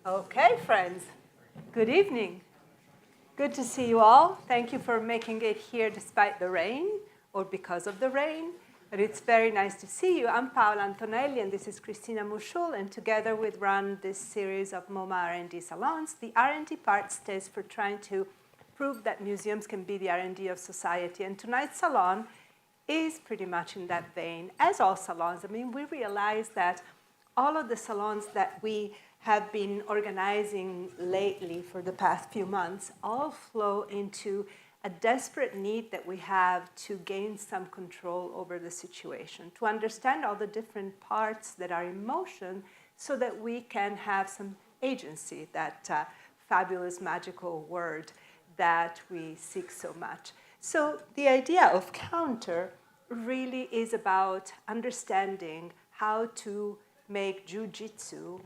Okay, friends. Good evening. Good to see you all. Thank you for making it here despite the rain or because of the rain. But it's very nice to see you. I'm Paola Antonelli, and this is Cristina Mushul. And together we run this series of MoMA R&D salons. The R&D part stands for trying to prove that museums can be the R&D of society. And tonight's salon is pretty much in that vein, as all salons. I mean, we realize that all of the salons that we have been organizing lately for the past few months all flow into a desperate need that we have to gain some control over the situation, to understand all the different parts that are in motion so that we can have some agency, that fabulous magical word that we seek so much. So the idea of counter really is about understanding how to make jiu-jitsu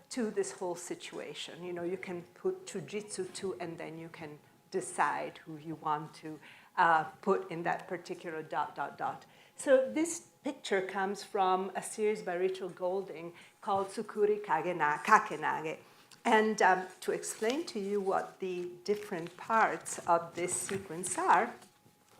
to this whole situation. You know, you can put jiu-jitsu to, and then you can decide who you want to put in that particular ... So this picture comes from a series by Richard Golding called Tsukuri Kakenage. And to explain to you what the different parts of this sequence are,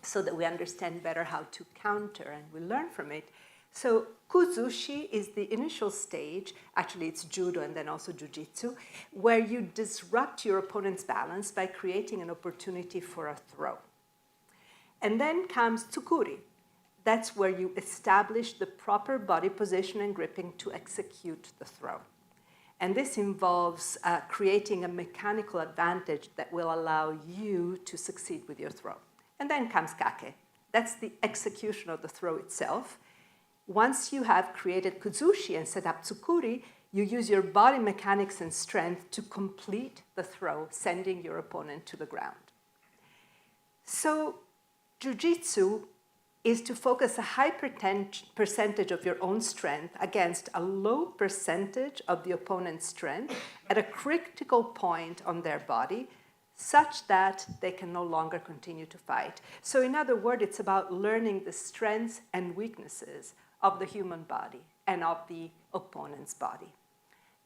so that we understand better how to counter and we learn from it. So kuzushi is the initial stage, actually it's judo and then also jiu-jitsu, where you disrupt your opponent's balance by creating an opportunity for a throw. And then comes tsukuri. That's where you establish the proper body position and gripping to execute the throw. And this involves creating a mechanical advantage that will allow you to succeed with your throw. And then comes kake. That's the execution of the throw itself. Once you have created kuzushi and set up tsukuri, you use your body mechanics and strength to complete the throw, sending your opponent to the ground. So jiu-jitsu is to focus a high percentage of your own strength against a low percentage of the opponent's strength at a critical point on their body, such that they can no longer continue to fight. So in other words, it's about learning the strengths and weaknesses of the human body and of the opponent's body.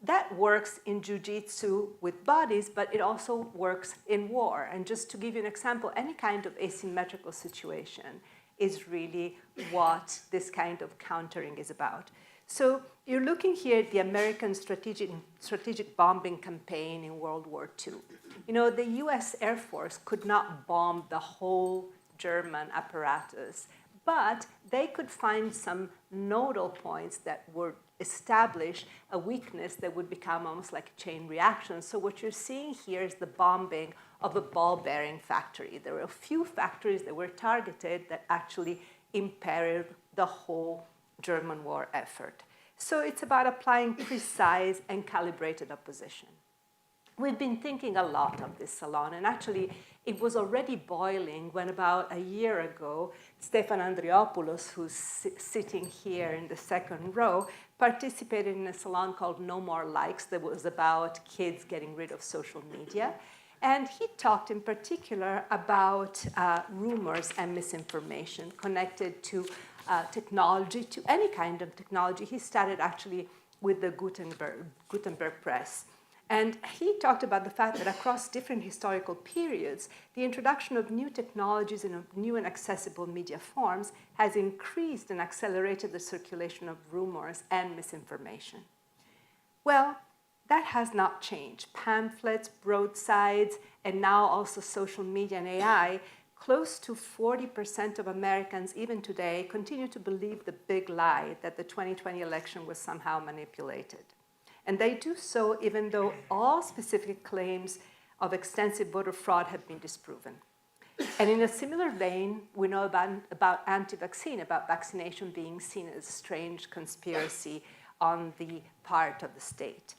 That works in jiu-jitsu with bodies, but it also works in war. And just to give you an example, any kind of asymmetrical situation is really what this kind of countering is about. So you're looking here at the American strategic bombing campaign in World War II. You know, the US Air Force could not bomb the whole German apparatus, but they could find some nodal points that would establish a weakness that would become almost like a chain reaction. So what you're seeing here is the bombing of a ball bearing factory. There were a few factories that were targeted that actually impaired the whole German war effort. So it's about applying precise and calibrated opposition. We've been thinking a lot of this salon, and actually it was already boiling when about a year ago, Stefan Andriopoulos, who's sitting here in the second row, participated in a salon called No More Likes that was about kids getting rid of social media. And he talked in particular about rumors and misinformation connected to technology, to any kind of technology. He started actually with the Gutenberg Press. And he talked about the fact that across different historical periods, the introduction of new technologies and of new and accessible media forms has increased and accelerated the circulation of rumors and misinformation. Well, that has not changed. Pamphlets, broadsides, and now also social media and AI, close to 40% of Americans, even today, continue to believe the big lie that the 2020 election was somehow manipulated. And they do so even though all specific claims of extensive voter fraud have been disproven. And in a similar vein, we know about anti-vaccine, about vaccination being seen as a strange conspiracy on the part of the state.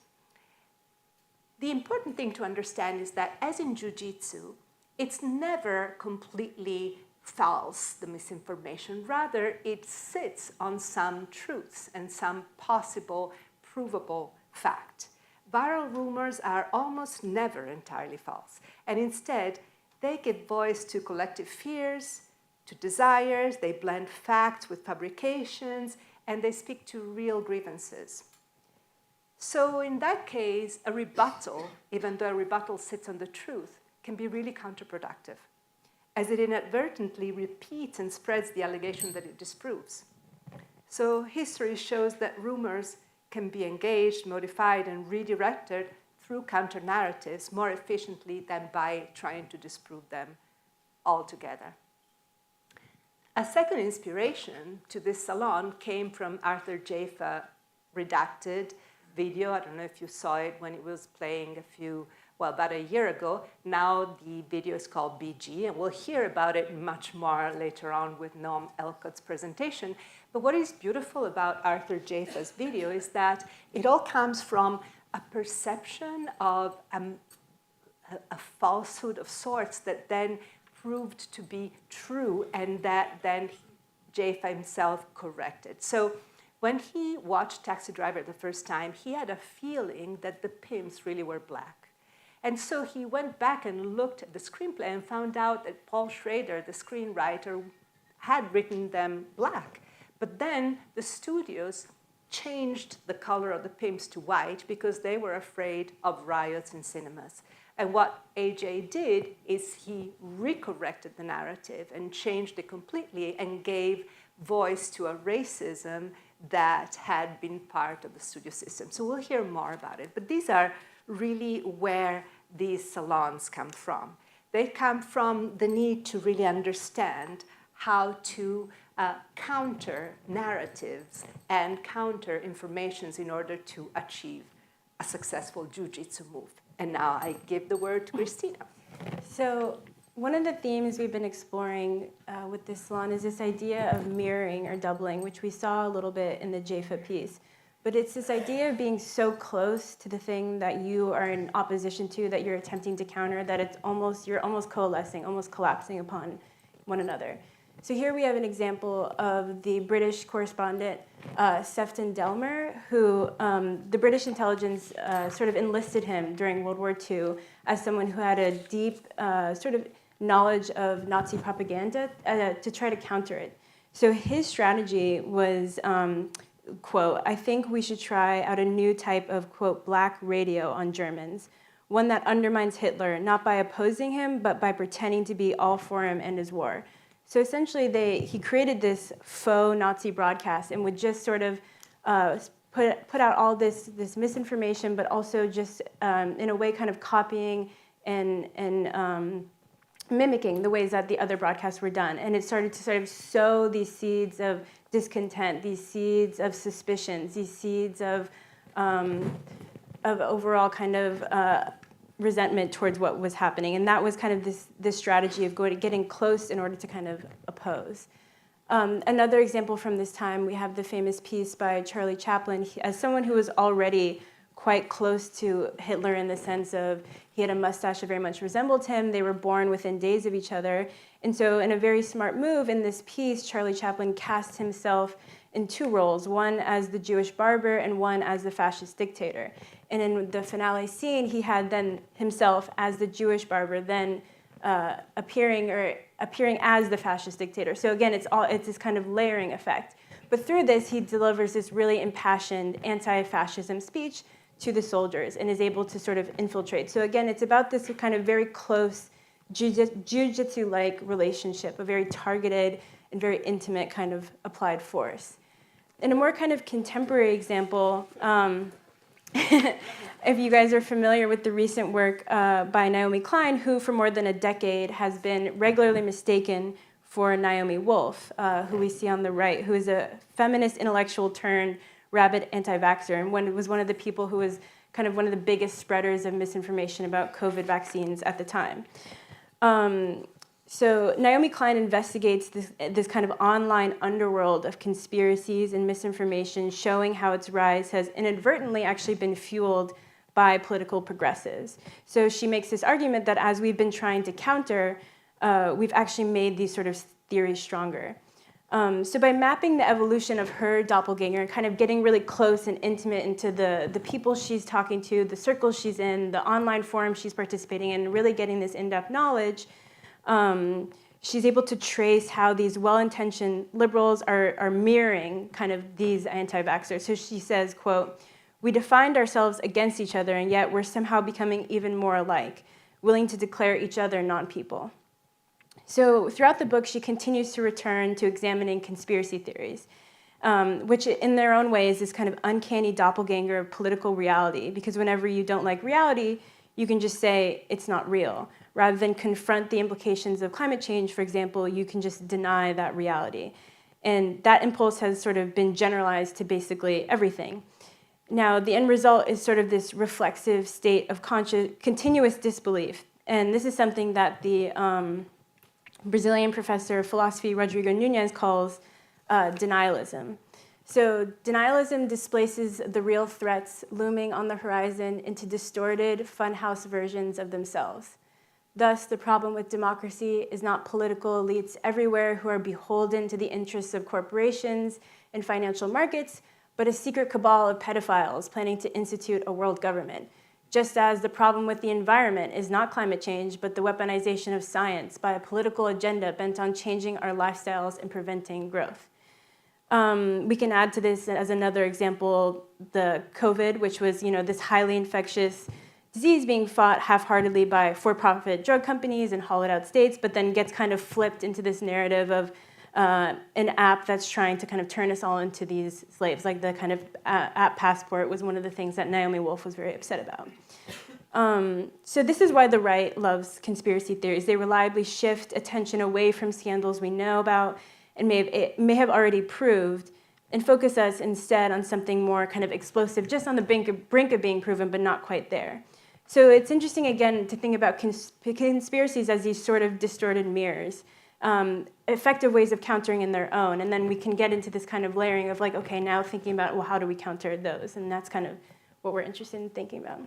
The important thing to understand is that, as in jiu-jitsu, it's never completely false, the misinformation. Rather, it sits on some truths and some possible, provable fact. Viral rumors are almost never entirely false, and instead, they give voice to collective fears, to desires, they blend facts with fabrications, and they speak to real grievances. So in that case, a rebuttal, even though a rebuttal sits on the truth, can be really counterproductive, as it inadvertently repeats and spreads the allegation that it disproves. So history shows that rumors can be engaged, modified, and redirected through counter-narratives more efficiently than by trying to disprove them altogether. A second inspiration to this salon came from Arthur Jafa redacted video. I don't know if you saw it when it was playing about a year ago. Now the video is called BG, and we'll hear about it much more later on with Noam Elcott's presentation. But what is beautiful about Arthur Jafa's video is that it all comes from a perception of a falsehood of sorts that then proved to be true, and that then Jafa himself corrected. So when he watched Taxi Driver the first time, he had a feeling that the pimps really were black. And so he went back and looked at the screenplay and found out that Paul Schrader, the screenwriter, had written them black. But then the studios changed the color of the pimps to white because they were afraid of riots in cinemas. And what AJ did is he recorrected the narrative and changed it completely and gave voice to a racism that had been part of the studio system. So we'll hear more about it. But these are really where these salons come from. They come from the need to really understand how to counter narratives and counter informations in order to achieve a successful jiu-jitsu move. And now I give the word to Christina. So one of the themes we've been exploring with this salon is this idea of mirroring or doubling, which we saw a little bit in the Jafa piece. But it's this idea of being so close to the thing that you are in opposition to, that you're attempting to counter, that you're almost coalescing, almost collapsing upon one another. So here we have an example of the British correspondent, Sefton Delmer, who the British intelligence sort of enlisted him during World War II as someone who had a deep sort of knowledge of Nazi propaganda to try to counter it. So his strategy was, quote, "I think we should try out a new type of, quote, black radio on Germans, one that undermines Hitler, not by opposing him, but by pretending to be all for him and his war." So essentially, he created this faux Nazi broadcast and would just sort of put out all this misinformation, but also just in a way kind of copying and mimicking the ways that the other broadcasts were done. And it started to sort of sow these seeds of discontent, these seeds of suspicions, these seeds of overall kind of resentment towards what was happening. And that was kind of this strategy of getting close in order to kind of oppose. Another example from this time, we have the famous piece by Charlie Chaplin. As someone who was already quite close to Hitler in the sense of he had a mustache that very much resembled him. They were born within days of each other. And so in a very smart move in this piece, Charlie Chaplin cast himself in two roles, one as the Jewish barber and one as the fascist dictator. And in the finale scene, he had then himself as the Jewish barber, then appearing as the fascist dictator. So again, it's this kind of layering effect. But through this, he delivers this really impassioned anti-fascism speech to the soldiers and is able to sort of infiltrate. So again, it's about this kind of very close jiu-jitsu-like relationship, a very targeted and very intimate kind of applied force. In a more kind of contemporary example, if you guys are familiar with the recent work by Naomi Klein, who for more than a decade has been regularly mistaken for Naomi Wolf, who we see on the right, who is a feminist intellectual turned rabid anti-vaxxer, and was one of the people who was kind of one of the biggest spreaders of misinformation about COVID vaccines at the time. So Naomi Klein investigates this kind of online underworld of conspiracies and misinformation, showing how its rise has inadvertently actually been fueled by political progressives. So she makes this argument that as we've been trying to counter, we've actually made these sort of theories stronger. So by mapping the evolution of her doppelganger, kind of getting really close and intimate into the people she's talking to, the circles she's in, the online forums she's participating in, really getting this in-depth knowledge, she's able to trace how these well-intentioned liberals are mirroring kind of these anti-vaxxers. So she says, quote, We defined ourselves against each other, and yet we're somehow becoming even more alike, willing to declare each other non-people. So throughout the book, she continues to return to examining conspiracy theories, which in their own way is this kind of uncanny doppelganger of political reality, because whenever you don't like reality, you can just say it's not real. Rather than confront the implications of climate change, for example, you can just deny that reality. And that impulse has sort of been generalized to basically everything. Now, the end result is sort of this reflexive state of continuous disbelief. And this is something that the Brazilian professor of philosophy, Rodrigo Nunes, calls denialism. So denialism displaces the real threats looming on the horizon into distorted, funhouse versions of themselves. Thus, the problem with democracy is not political elites everywhere who are beholden to the interests of corporations and financial markets, but a secret cabal of pedophiles planning to institute a world government. Just as the problem with the environment is not climate change, but the weaponization of science by a political agenda bent on changing our lifestyles and preventing growth. We can add to this as another example, the COVID, which was this highly infectious disease being fought half-heartedly by for-profit drug companies in hollowed-out states, but then gets kind of flipped into this narrative of an app that's trying to kind of turn us all into these slaves. Like the kind of app Passport was one of the things that Naomi Wolf was very upset about. So this is why the right loves conspiracy theories. They reliably shift attention away from scandals we know about and may have already proved, and focus us instead on something more kind of explosive, just on the brink of being proven, but not quite there. So it's interesting, again, to think about conspiracies as these sort of distorted mirrors, effective ways of countering in their own. And then we can get into this kind of layering of like, okay, now thinking about, well, how do we counter those? And that's kind of what we're interested in thinking about.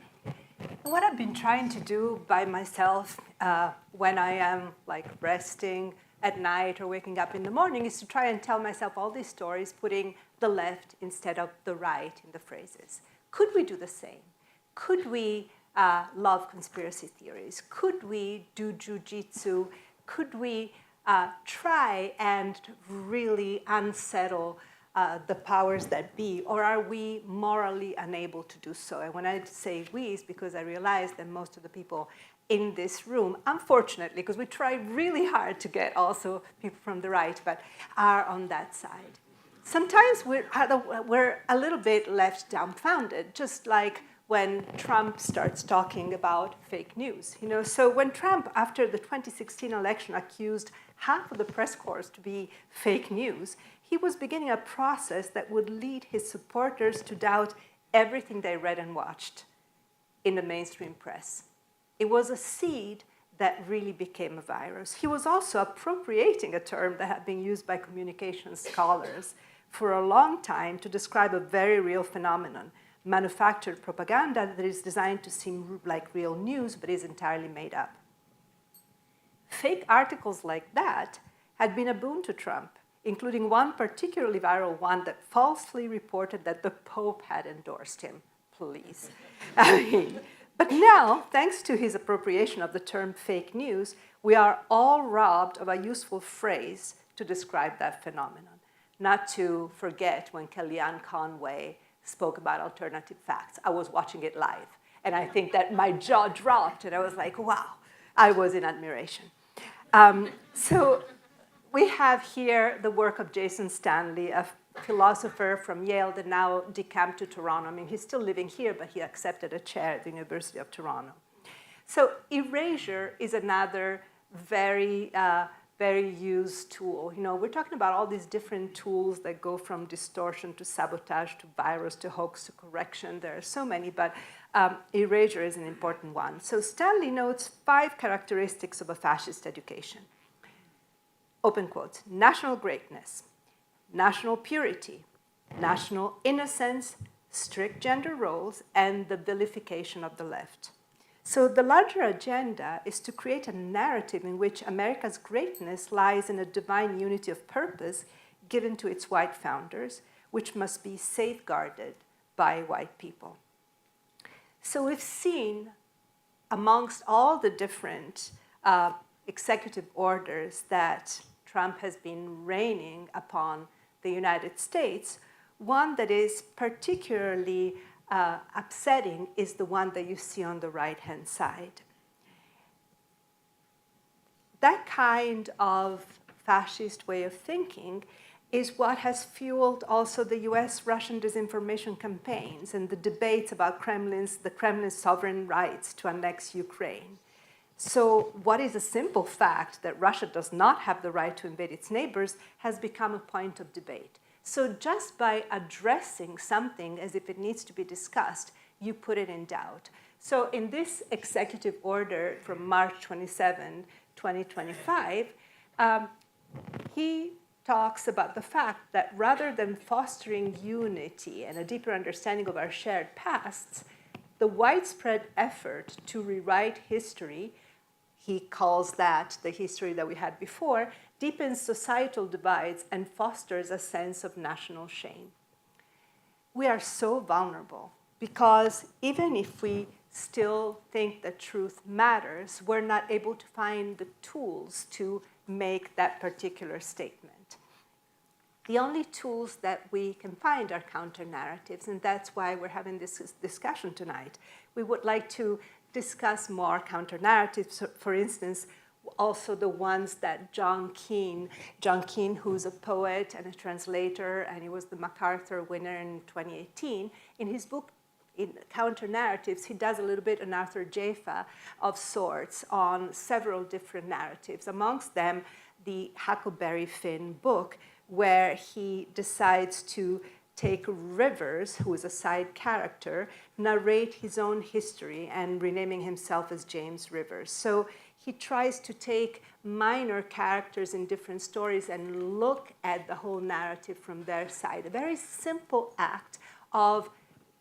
What I've been trying to do by myself when I am like resting at night or waking up in the morning is to try and tell myself all these stories, putting the left instead of the right in the phrases. Could we do the same? Could we love conspiracy theories? Could we do jiu-jitsu? Could we try and really unsettle the powers that be? Or are we morally unable to do so? And when I say we, it's because I realize that most of the people in this room, unfortunately, because we try really hard to get also people from the right, but are on that side. Sometimes we're a little bit left dumbfounded, just like when Trump starts talking about fake news. So when Trump, after the 2016 election, accused half of the press corps to be fake news, he was beginning a process that would lead his supporters to doubt everything they read and watched in the mainstream press. It was a seed that really became a virus. He was also appropriating a term that had been used by communication scholars for a long time to describe a very real phenomenon, manufactured propaganda that is designed to seem like real news but is entirely made up. Fake articles like that had been a boon to Trump, including one particularly viral one that falsely reported that the Pope had endorsed him. Please. But now, thanks to his appropriation of the term fake news, we are all robbed of a useful phrase to describe that phenomenon. Not to forget when Kellyanne Conway spoke about alternative facts. I was watching it live, and I think that my jaw dropped, and I was like, wow, I was in admiration. So we have here the work of Jason Stanley, a philosopher from Yale that now decamped to Toronto. I mean, he's still living here, but he accepted a chair at the University of Toronto. So Erasure is another very used tool. We're talking about all these different tools that go from distortion to sabotage to virus to hoax to correction. There are so many, but Erasure is an important one. So Stanley notes 5 characteristics of a fascist education. Open quotes: national greatness, national purity, national innocence, strict gender roles, and the vilification of the left. So the larger agenda is to create a narrative in which America's greatness lies in a divine unity of purpose given to its white founders, which must be safeguarded by white people. So we've seen amongst all the different executive orders that Trump has been raining upon the United States, one that is particularly upsetting is the one that you see on the right-hand side. That kind of fascist way of thinking is what has fueled also the US-Russian disinformation campaigns and the debates about the Kremlin's sovereign rights to annex Ukraine. So what is a simple fact that Russia does not have the right to invade its neighbors has become a point of debate. So just by addressing something as if it needs to be discussed, you put it in doubt. So in this executive order from March 27, 2025, he talks about the fact that rather than fostering unity and a deeper understanding of our shared pasts, the widespread effort to rewrite history, he calls that the history that we had before, deepens societal divides and fosters a sense of national shame. We are so vulnerable because even if we still think that truth matters, we're not able to find the tools to make that particular statement. The only tools that we can find are counter-narratives, and that's why we're having this discussion tonight. We would like to discuss more counter-narratives, for instance, also the ones that John Keane, who's a poet and a translator, and he was the MacArthur winner in 2018, in his book, in Counter-Narratives, he does a little bit an Arthur Jaffa of sorts on several different narratives, amongst them the Huckleberry Finn book, where he decides to take Rivers, who is a side character, narrate his own history and renaming himself as James Rivers. So he tries to take minor characters in different stories and look at the whole narrative from their side. A very simple act of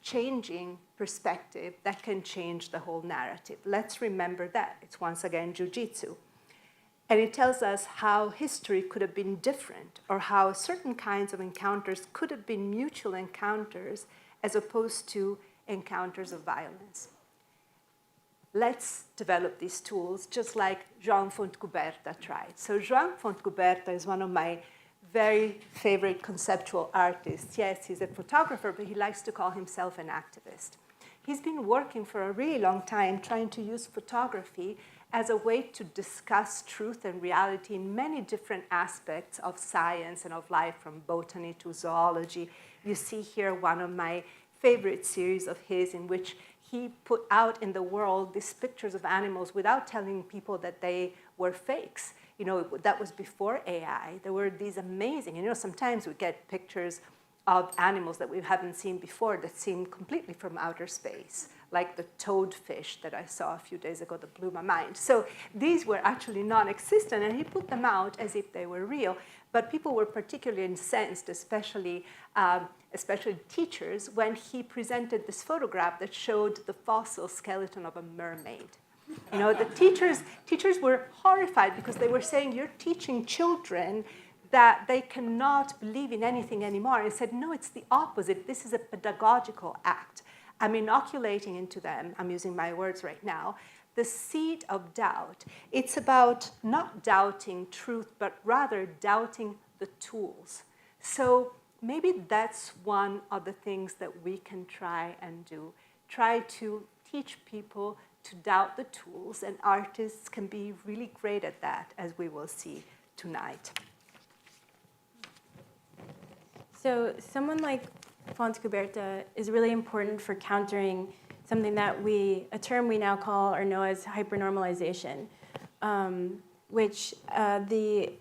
changing perspective that can change the whole narrative. Let's remember that. It's once again jiu-jitsu. And it tells us how history could have been different, or how certain kinds of encounters could have been mutual encounters as opposed to encounters of violence. Let's develop these tools just like João Fontcuberta tried. So João Fontcuberta is one of my very favorite conceptual artists. Yes, he's a photographer, but he likes to call himself an activist. He's been working for a really long time trying to use photography as a way to discuss truth and reality in many different aspects of science and of life, from botany to zoology. You see here one of my favorite series of his in which he put out in the world these pictures of animals without telling people that they were fakes. You know, that was before AI. There were these amazing, you know, sometimes we get pictures of animals that we haven't seen before that seem completely from outer space, like the toadfish that I saw a few days ago that blew my mind. So these were actually non-existent, and he put them out as if they were real. But people were particularly incensed, especially teachers, when he presented this photograph that showed the fossil skeleton of a mermaid. You know, the teachers were horrified because they were saying, you're teaching children that they cannot believe in anything anymore. And he said, no, it's the opposite. This is a pedagogical act. I'm inoculating into them, I'm using my words right now, the seed of doubt. It's about not doubting truth, but rather doubting the tools. So maybe that's one of the things that we can try and do. Try to teach people to doubt the tools, and artists can be really great at that, as we will see tonight. So someone like Fontcuberta is really important for countering something that a term we now call or know as hypernormalization, which the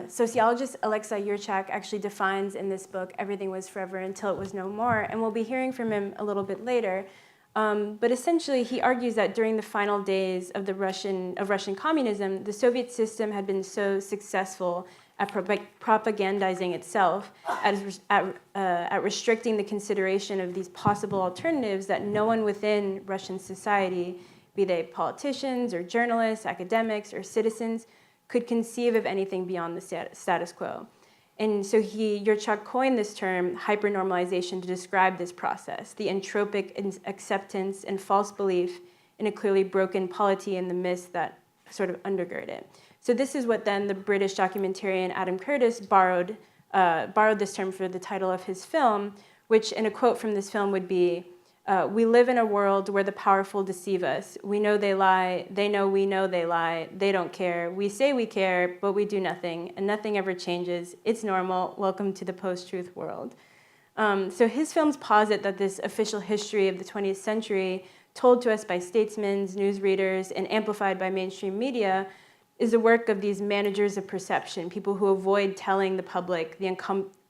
sociologist Alexa Yurchak actually defines in this book, Everything Was Forever Until It Was No More, and we'll be hearing from him a little bit later. But essentially, he argues that during the final days of Russian communism, the Soviet system had been so successful at propagandizing itself, at restricting the consideration of these possible alternatives, that no one within Russian society, be they politicians or journalists, academics or citizens, could conceive of anything beyond the status quo. And so Yurchak coined this term, hypernormalization, to describe this process, the entropic acceptance and false belief in a clearly broken polity and the myths that sort of undergird it. So this is what then the British documentarian Adam Curtis borrowed this term for the title of his film, which in a quote from this film would be, We live in a world where the powerful deceive us. We know they lie. They know we know they lie. They don't care. We say we care, but we do nothing, and nothing ever changes. It's normal. Welcome to the post-truth world. So his films posit that this official history of the 20th century, told to us by statesmen, newsreaders, and amplified by mainstream media, is the work of these managers of perception, people who avoid telling the public the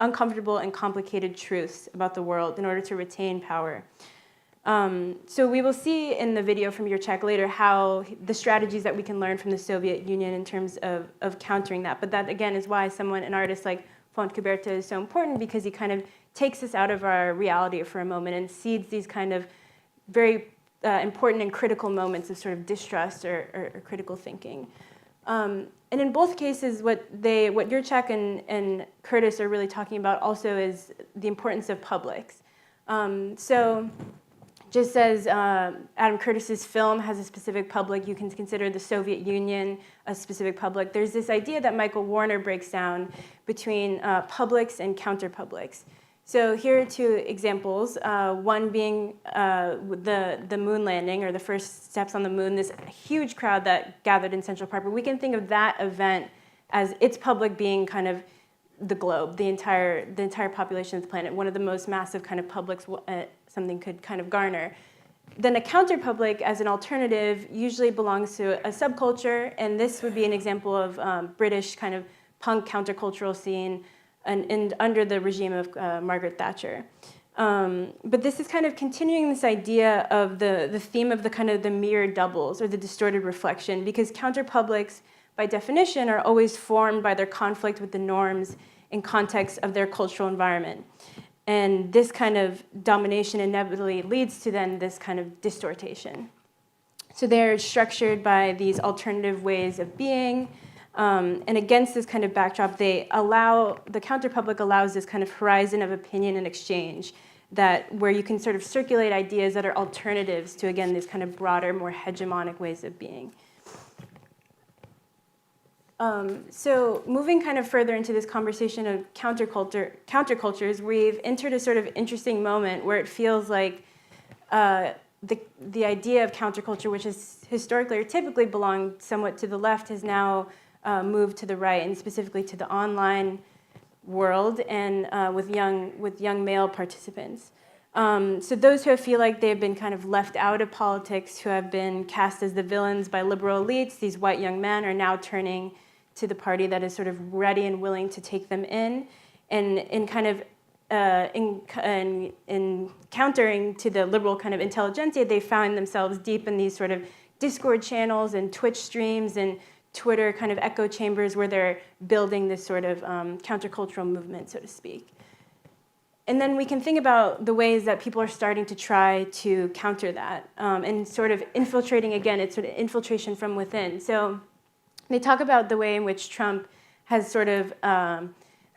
uncomfortable and complicated truths about the world in order to retain power. So we will see in the video from your check later how the strategies that we can learn from the Soviet Union in terms of countering that. But that, again, is why an artist like Fontcuberta is so important, because he kind of takes us out of our reality for a moment and seeds these kind of very important and critical moments of sort of distrust or critical thinking. And in both cases, what Jurčák and Curtis are really talking about also is the importance of publics. So just as Adam Curtis's film has a specific public, you can consider the Soviet Union a specific public. There's this idea that Michael Warner breaks down between publics and counterpublics. So here are two examples, one being the moon landing, or the first steps on the moon, this huge crowd that gathered in Central Park. But we can think of that event as its public being kind of the globe, the entire population of the planet, one of the most massive kind of publics something could kind of garner. Then a counterpublic, as an alternative, usually belongs to a subculture, and this would be an example of British kind of punk countercultural scene and under the regime of Margaret Thatcher. But this is kind of continuing this idea of the theme of the kind of the mirror doubles, or the distorted reflection, because counterpublics, by definition, are always formed by their conflict with the norms and context of their cultural environment. And this kind of domination inevitably leads to then this kind of distortation. So they're structured by these alternative ways of being, and against this kind of backdrop, the counterpublic allows this kind of horizon of opinion and exchange, where you can sort of circulate ideas that are alternatives to, again, these kind of broader, more hegemonic ways of being. So moving kind of further into this conversation of countercultures, we've entered a sort of interesting moment where it feels like the idea of counterculture, which has historically or typically belonged somewhat to the left, has now moved to the right, and specifically to the online world, and with young male participants. So those who feel like they've been kind of left out of politics, who have been cast as the villains by liberal elites, these white young men are now turning to the party that is sort of ready and willing to take them in, and in kind of in countering to the liberal kind of intelligentsia, they find themselves deep in these sort of Discord channels and Twitch streams and Twitter kind of echo chambers where they're building this sort of countercultural movement, so to speak. And then we can think about the ways that people are starting to try to counter that, and sort of infiltrating, again, it's sort of infiltration from within. So they talk about the way in which Trump has sort of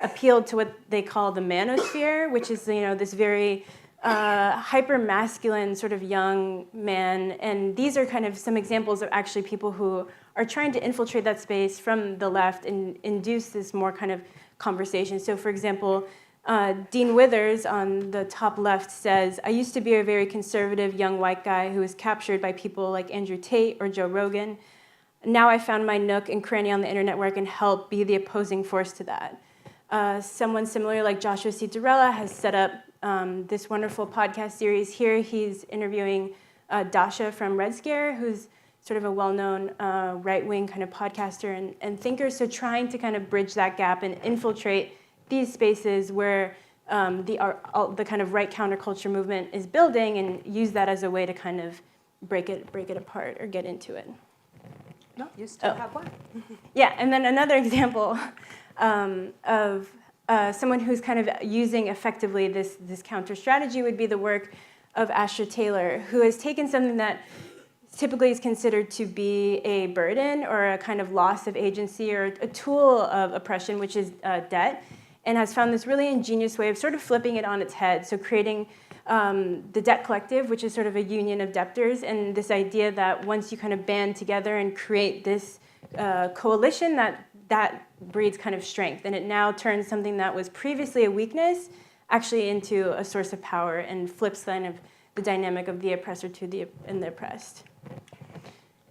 appealed to what they call the manosphere, which is, this very hyper-masculine sort of young man. And these are kind of some examples of actually people who are trying to infiltrate that space from the left and induce this more kind of conversation. So for example, Dean Withers on the top left says, "I used to be a very conservative young white guy who was captured by people like Andrew Tate or Joe Rogan. Now I found my nook and cranny on the internet where I can help be the opposing force to that." Someone similar like Joshua Citarella has set up this wonderful podcast series. Here he's interviewing Dasha from Red Scare, who's sort of a well-known right-wing kind of podcaster and thinker. So trying to kind of bridge that gap and infiltrate these spaces where the kind of right counterculture movement is building, and use that as a way to kind of break it apart or get into it. No, you still have one. Yeah, and then another example of someone who's kind of using effectively this counter strategy would be the work of Asher Taylor, who has taken something that typically is considered to be a burden or a kind of loss of agency or a tool of oppression, which is debt, and has found this really ingenious way of sort of flipping it on its head. So creating the Debt Collective, which is sort of a union of debtors, and this idea that once you kind of band together and create this coalition, that breeds kind of strength. And it now turns something that was previously a weakness actually into a source of power, and flips kind of the dynamic of the oppressor and the oppressed.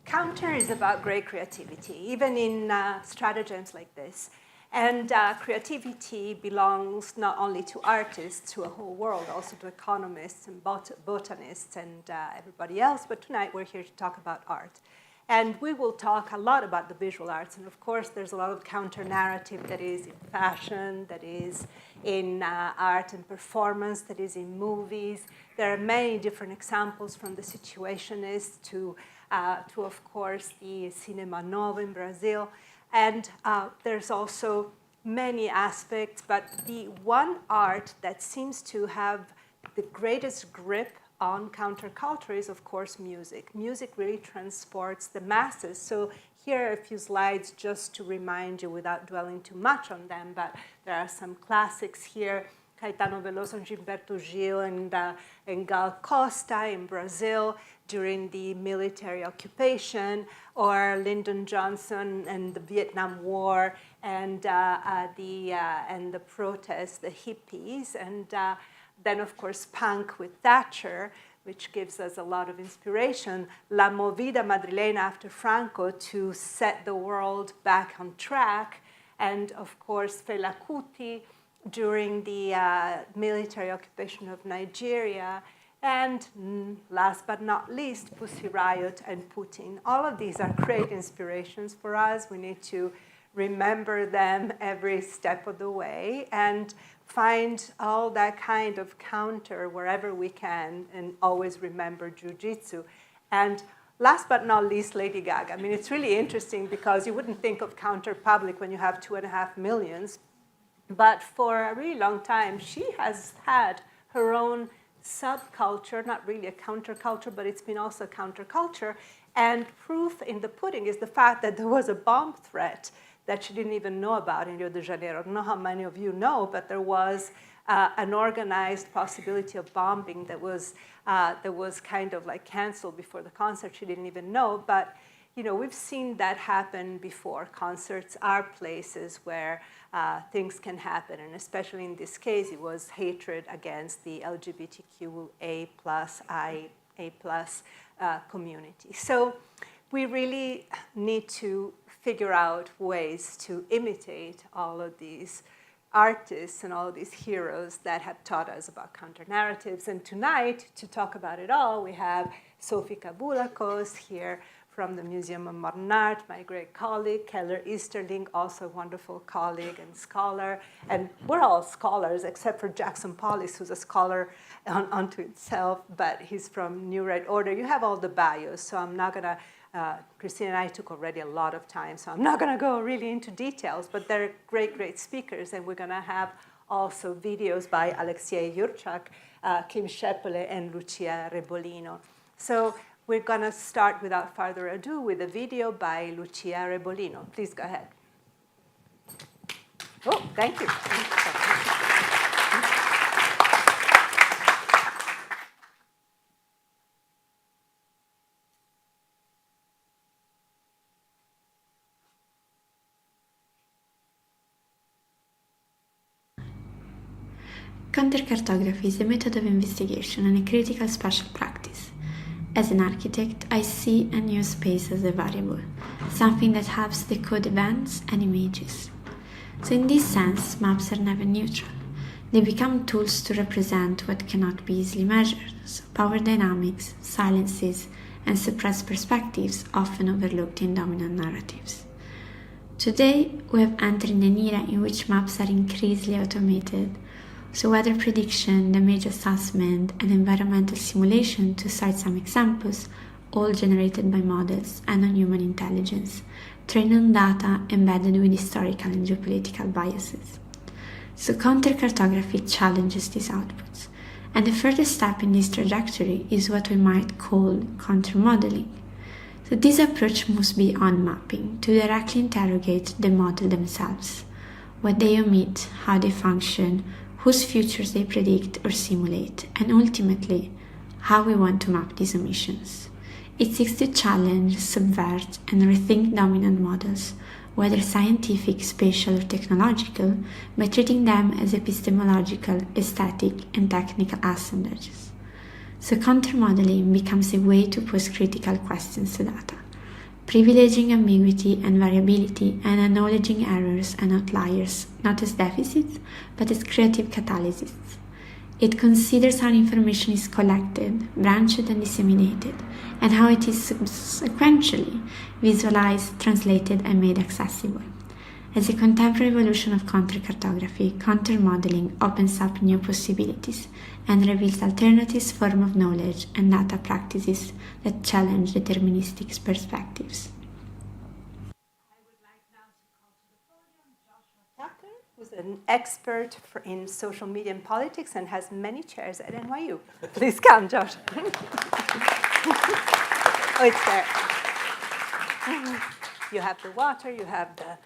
Counter is about great creativity, even in stratagems like this. And creativity belongs not only to artists, to a whole world, also to economists and botanists and everybody else. But tonight we're here to talk about art. And we will talk a lot about the visual arts. And of course, there's a lot of counter-narrative that is in fashion, that is in art and performance, that is in movies. There are many different examples, from the Situationists to of course, the Cinema Novo in Brazil. And there's also many aspects, but the one art that seems to have the greatest grip on counterculture is, of course, music. Music really transports the masses. So here are a few slides just to remind you without dwelling too much on them, but there are some classics here. Caetano Veloso and Gilberto Gil and Gal Costa in Brazil during the military occupation, or Lyndon Johnson and the Vietnam War and the protests, the hippies, and then, of course, punk with Thatcher, which gives us a lot of inspiration. La Movida Madrileña after Franco to set the world back on track. And, of course, Fela Kuti during the military occupation of Nigeria. And last but not least, Pussy Riot and Putin. All of these are great inspirations for us. We need to remember them every step of the way and find all that kind of counter wherever we can, and always remember jiu-jitsu. And last but not least, Lady Gaga. I mean, it's really interesting because you wouldn't think of Counterpublic when you have 2.5 million, but for a really long time, she has had her own subculture, not really a counterculture, but it's been also a counterculture. And proof in the pudding is the fact that there was a bomb threat that she didn't even know about in Rio de Janeiro. I don't know how many of you know, but there was an organized possibility of bombing that was kind of like canceled before the concert. She didn't even know, but you know, we've seen that happen before. Concerts are places where things can happen, and especially in this case, it was hatred against the LGBTQA+, IA+ community. So we really need to figure out ways to imitate all of these artists and all of these heroes that have taught us about counter-narratives. And tonight, to talk about it all, we have Sophie Kabulakos here from the Museum of Modern Art, my great colleague, Keller Easterling, also a wonderful colleague and scholar. And we're all scholars, except for Jackson Pollis, who's a scholar unto itself, but he's from New Red Order. You have all the bios, so I'm not going to Christine and I took already a lot of time, so I'm not going to go really into details, but they're great, great speakers, and we're going to have also videos by Alexei Yurchak, Kim Shepele, and Lucia Rebolino. So we're going to start without further ado with a video by Lucia Rebolino. Please go ahead. Oh, thank you. Countercartography is a method of investigation and a critical spatial practice. As an architect, I see and use space as a variable, something that helps decode events and images. So in this sense, maps are never neutral. They become tools to represent what cannot be easily measured, so power dynamics, silences, and suppressed perspectives often overlooked in dominant narratives. Today, we have entered an era in which maps are increasingly automated, so weather prediction, damage assessment, and environmental simulation, to cite some examples, all generated by models and non-human intelligence, trained on data embedded with historical and geopolitical biases. So countercartography challenges these outputs, and the further step in this trajectory is what we might call countermodeling. So this approach moves beyond mapping to directly interrogate the model themselves, what they omit, how they function, whose futures they predict or simulate, and ultimately, how we want to map these omissions. It seeks to challenge, subvert, and rethink dominant models, whether scientific, spatial, or technological, by treating them as epistemological, aesthetic, and technical assemblages. So countermodeling becomes a way to pose critical questions to data, privileging ambiguity and variability and acknowledging errors and outliers not as deficits, but as creative catalysts. It considers how information is collected, branched and disseminated, and how it is sequentially visualized, translated, and made accessible. As a contemporary evolution of countercartography, countermodeling opens up new possibilities and reveals alternative forms of knowledge and data practices that challenge deterministic perspectives. I would like now to call to the podium Joshua Tucker, who's an expert in social media and politics and has many chairs at NYU. Please come, Josh. Oh, it's there. You have the water, you have the...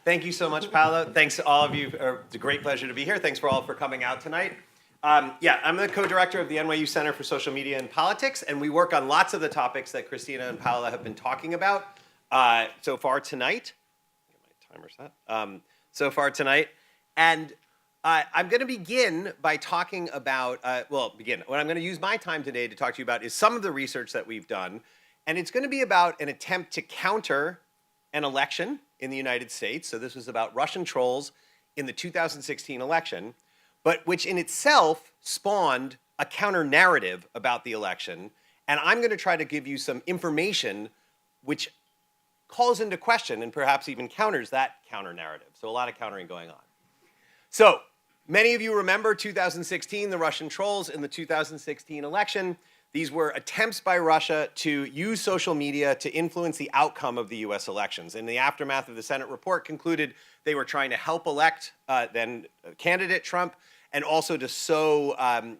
Thank you so much, Paolo. Thanks to all of you. It's a great pleasure to be here. Thanks for all for coming out tonight. I'm the co-director of the NYU Center for Social Media and Politics, and we work on lots of the topics that Christina and Paola have been talking about so far tonight. Get my timer set. So far tonight. And I'm going to begin by talking about, what I'm going to use my time today to talk to you about is some of the research that we've done. And it's going to be about an attempt to counter an election in the United States. So this was about Russian trolls in the 2016 election, but which in itself spawned a counter narrative about the election. And I'm going to try to give you some information which calls into question and perhaps even counters that counter narrative. So a lot of countering going on. So many of you remember 2016, the Russian trolls in the 2016 election. These were attempts by Russia to use social media to influence the outcome of the US elections. In the aftermath of the Senate report concluded they were trying to help elect then candidate Trump and also to sow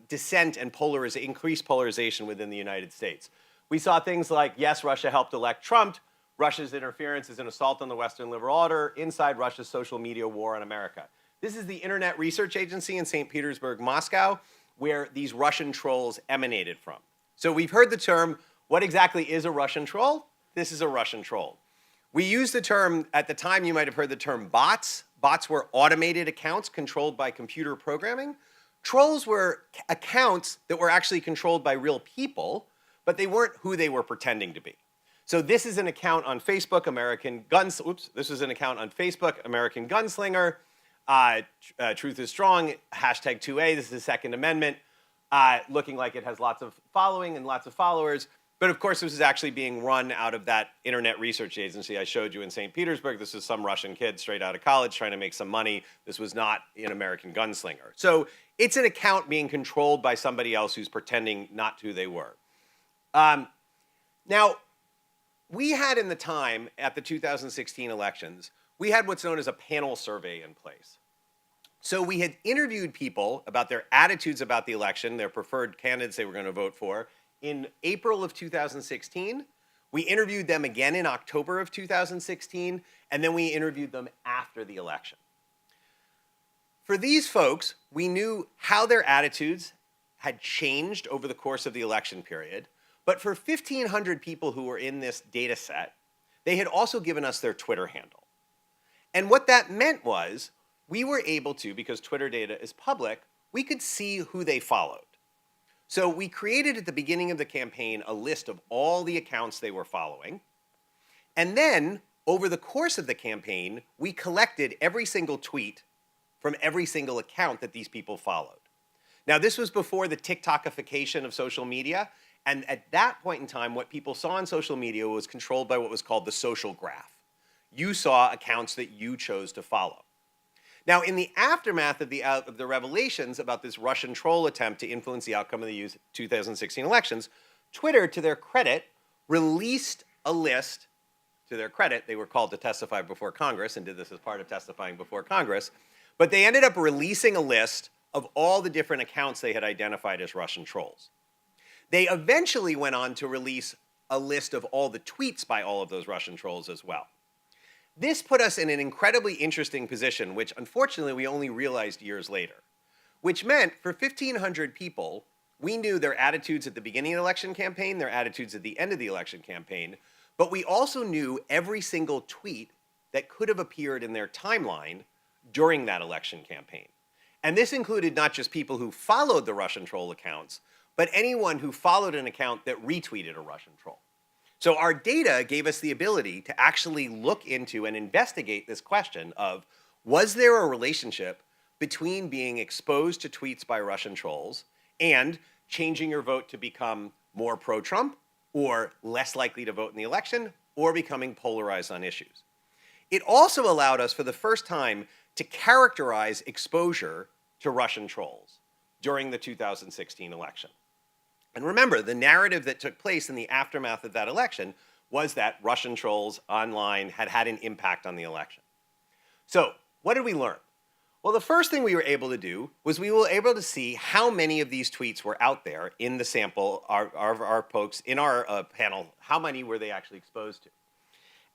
dissent and increase polarization within the United States. We saw things like, yes, Russia helped elect Trump. Russia's interference is an assault on the Western liberal order inside Russia's social media war on America. This is the Internet Research Agency in St. Petersburg, Moscow, where these Russian trolls emanated from. So we've heard the term, what exactly is a Russian troll? This is a Russian troll. We used the term, at the time you might have heard the term bots. Bots were automated accounts controlled by computer programming. Trolls were accounts that were actually controlled by real people, but they weren't who they were pretending to be. So this is an account on Facebook, this is an account on Facebook, American Gunslinger, Truth is Strong, hashtag 2A, this is the Second Amendment. Looking like it has lots of following and lots of followers. But of course, this is actually being run out of that Internet Research Agency I showed you in St. Petersburg. This is some Russian kid straight out of college trying to make some money. This was not an American Gunslinger. So it's an account being controlled by somebody else who's pretending not who they were. Now, we had in the time at the 2016 elections, we had what's known as a panel survey in place. So we had interviewed people about their attitudes about the election, their preferred candidates they were going to vote for, in April of 2016. We interviewed them again in October of 2016, and then we interviewed them after the election. For these folks, we knew how their attitudes had changed over the course of the election period, but for 1,500 people who were in this data set, they had also given us their Twitter handle. And what that meant was, we were able to, because Twitter data is public, we could see who they followed. So we created at the beginning of the campaign a list of all the accounts they were following. And then, over the course of the campaign, we collected every single tweet from every single account that these people followed. Now, this was before the TikTokification of social media. And at that point in time, what people saw on social media was controlled by what was called the social graph. You saw accounts that you chose to follow. Now, in the aftermath of the revelations about this Russian troll attempt to influence the outcome of the 2016 elections, Twitter, to their credit, released a list. To their credit, they were called to testify before Congress and did this as part of testifying before Congress. But they ended up releasing a list of all the different accounts they had identified as Russian trolls. They eventually went on to release a list of all the tweets by all of those Russian trolls as well. This put us in an incredibly interesting position, which unfortunately we only realized years later, which meant for 1,500 people, we knew their attitudes at the beginning of the election campaign, their attitudes at the end of the election campaign, but we also knew every single tweet that could have appeared in their timeline during that election campaign. And this included not just people who followed the Russian troll accounts, but anyone who followed an account that retweeted a Russian troll. So our data gave us the ability to actually look into and investigate this question of, was there a relationship between being exposed to tweets by Russian trolls and changing your vote to become more pro-Trump or less likely to vote in the election or becoming polarized on issues? It also allowed us for the first time to characterize exposure to Russian trolls during the 2016 election. And remember, the narrative that took place in the aftermath of that election was that Russian trolls online had had an impact on the election. So what did we learn? Well, the first thing we were able to do was we were able to see how many of these tweets were out there in the sample, our folks in our panel, how many were they actually exposed to.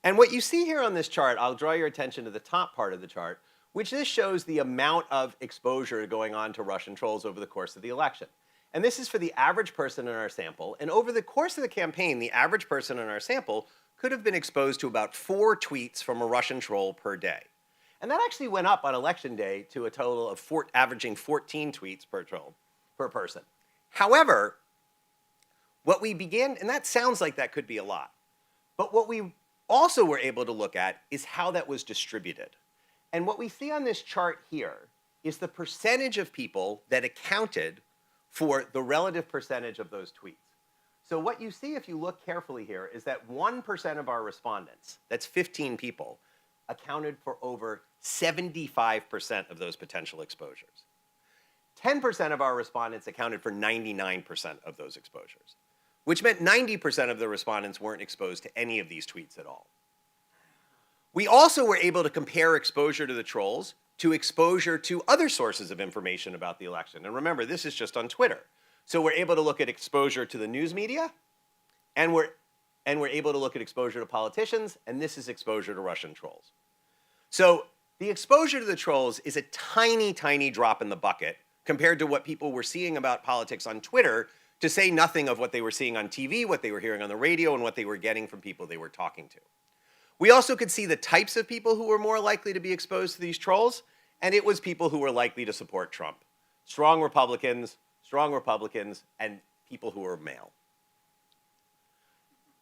And what you see here on this chart, I'll draw your attention to the top part of the chart, which this shows the amount of exposure going on to Russian trolls over the course of the election. And this is for the average person in our sample. And over the course of the campaign, the average person in our sample could have been exposed to about 4 tweets from a Russian troll per day. And that actually went up on election day to a total of averaging 14 tweets per person. However, what we began, and that sounds like that could be a lot, but what we also were able to look at is how that was distributed. And what we see on this chart here is the percentage of people that accounted for the relative percentage of those tweets. So what you see if you look carefully here is that 1% of our respondents, that's 15 people, accounted for over 75% of those potential exposures. 10% of our respondents accounted for 99% of those exposures, which meant 90% of the respondents weren't exposed to any of these tweets at all. We also were able to compare exposure to the trolls to exposure to other sources of information about the election. And remember, this is just on Twitter. So we're able to look at exposure to the news media, and we're able to look at exposure to politicians, and this is exposure to Russian trolls. So the exposure to the trolls is a tiny, tiny drop in the bucket compared to what people were seeing about politics on Twitter, to say nothing of what they were seeing on TV, what they were hearing on the radio, and what they were getting from people they were talking to. We also could see the types of people who were more likely to be exposed to these trolls, and it was people who were likely to support Trump. Strong Republicans, and people who were male.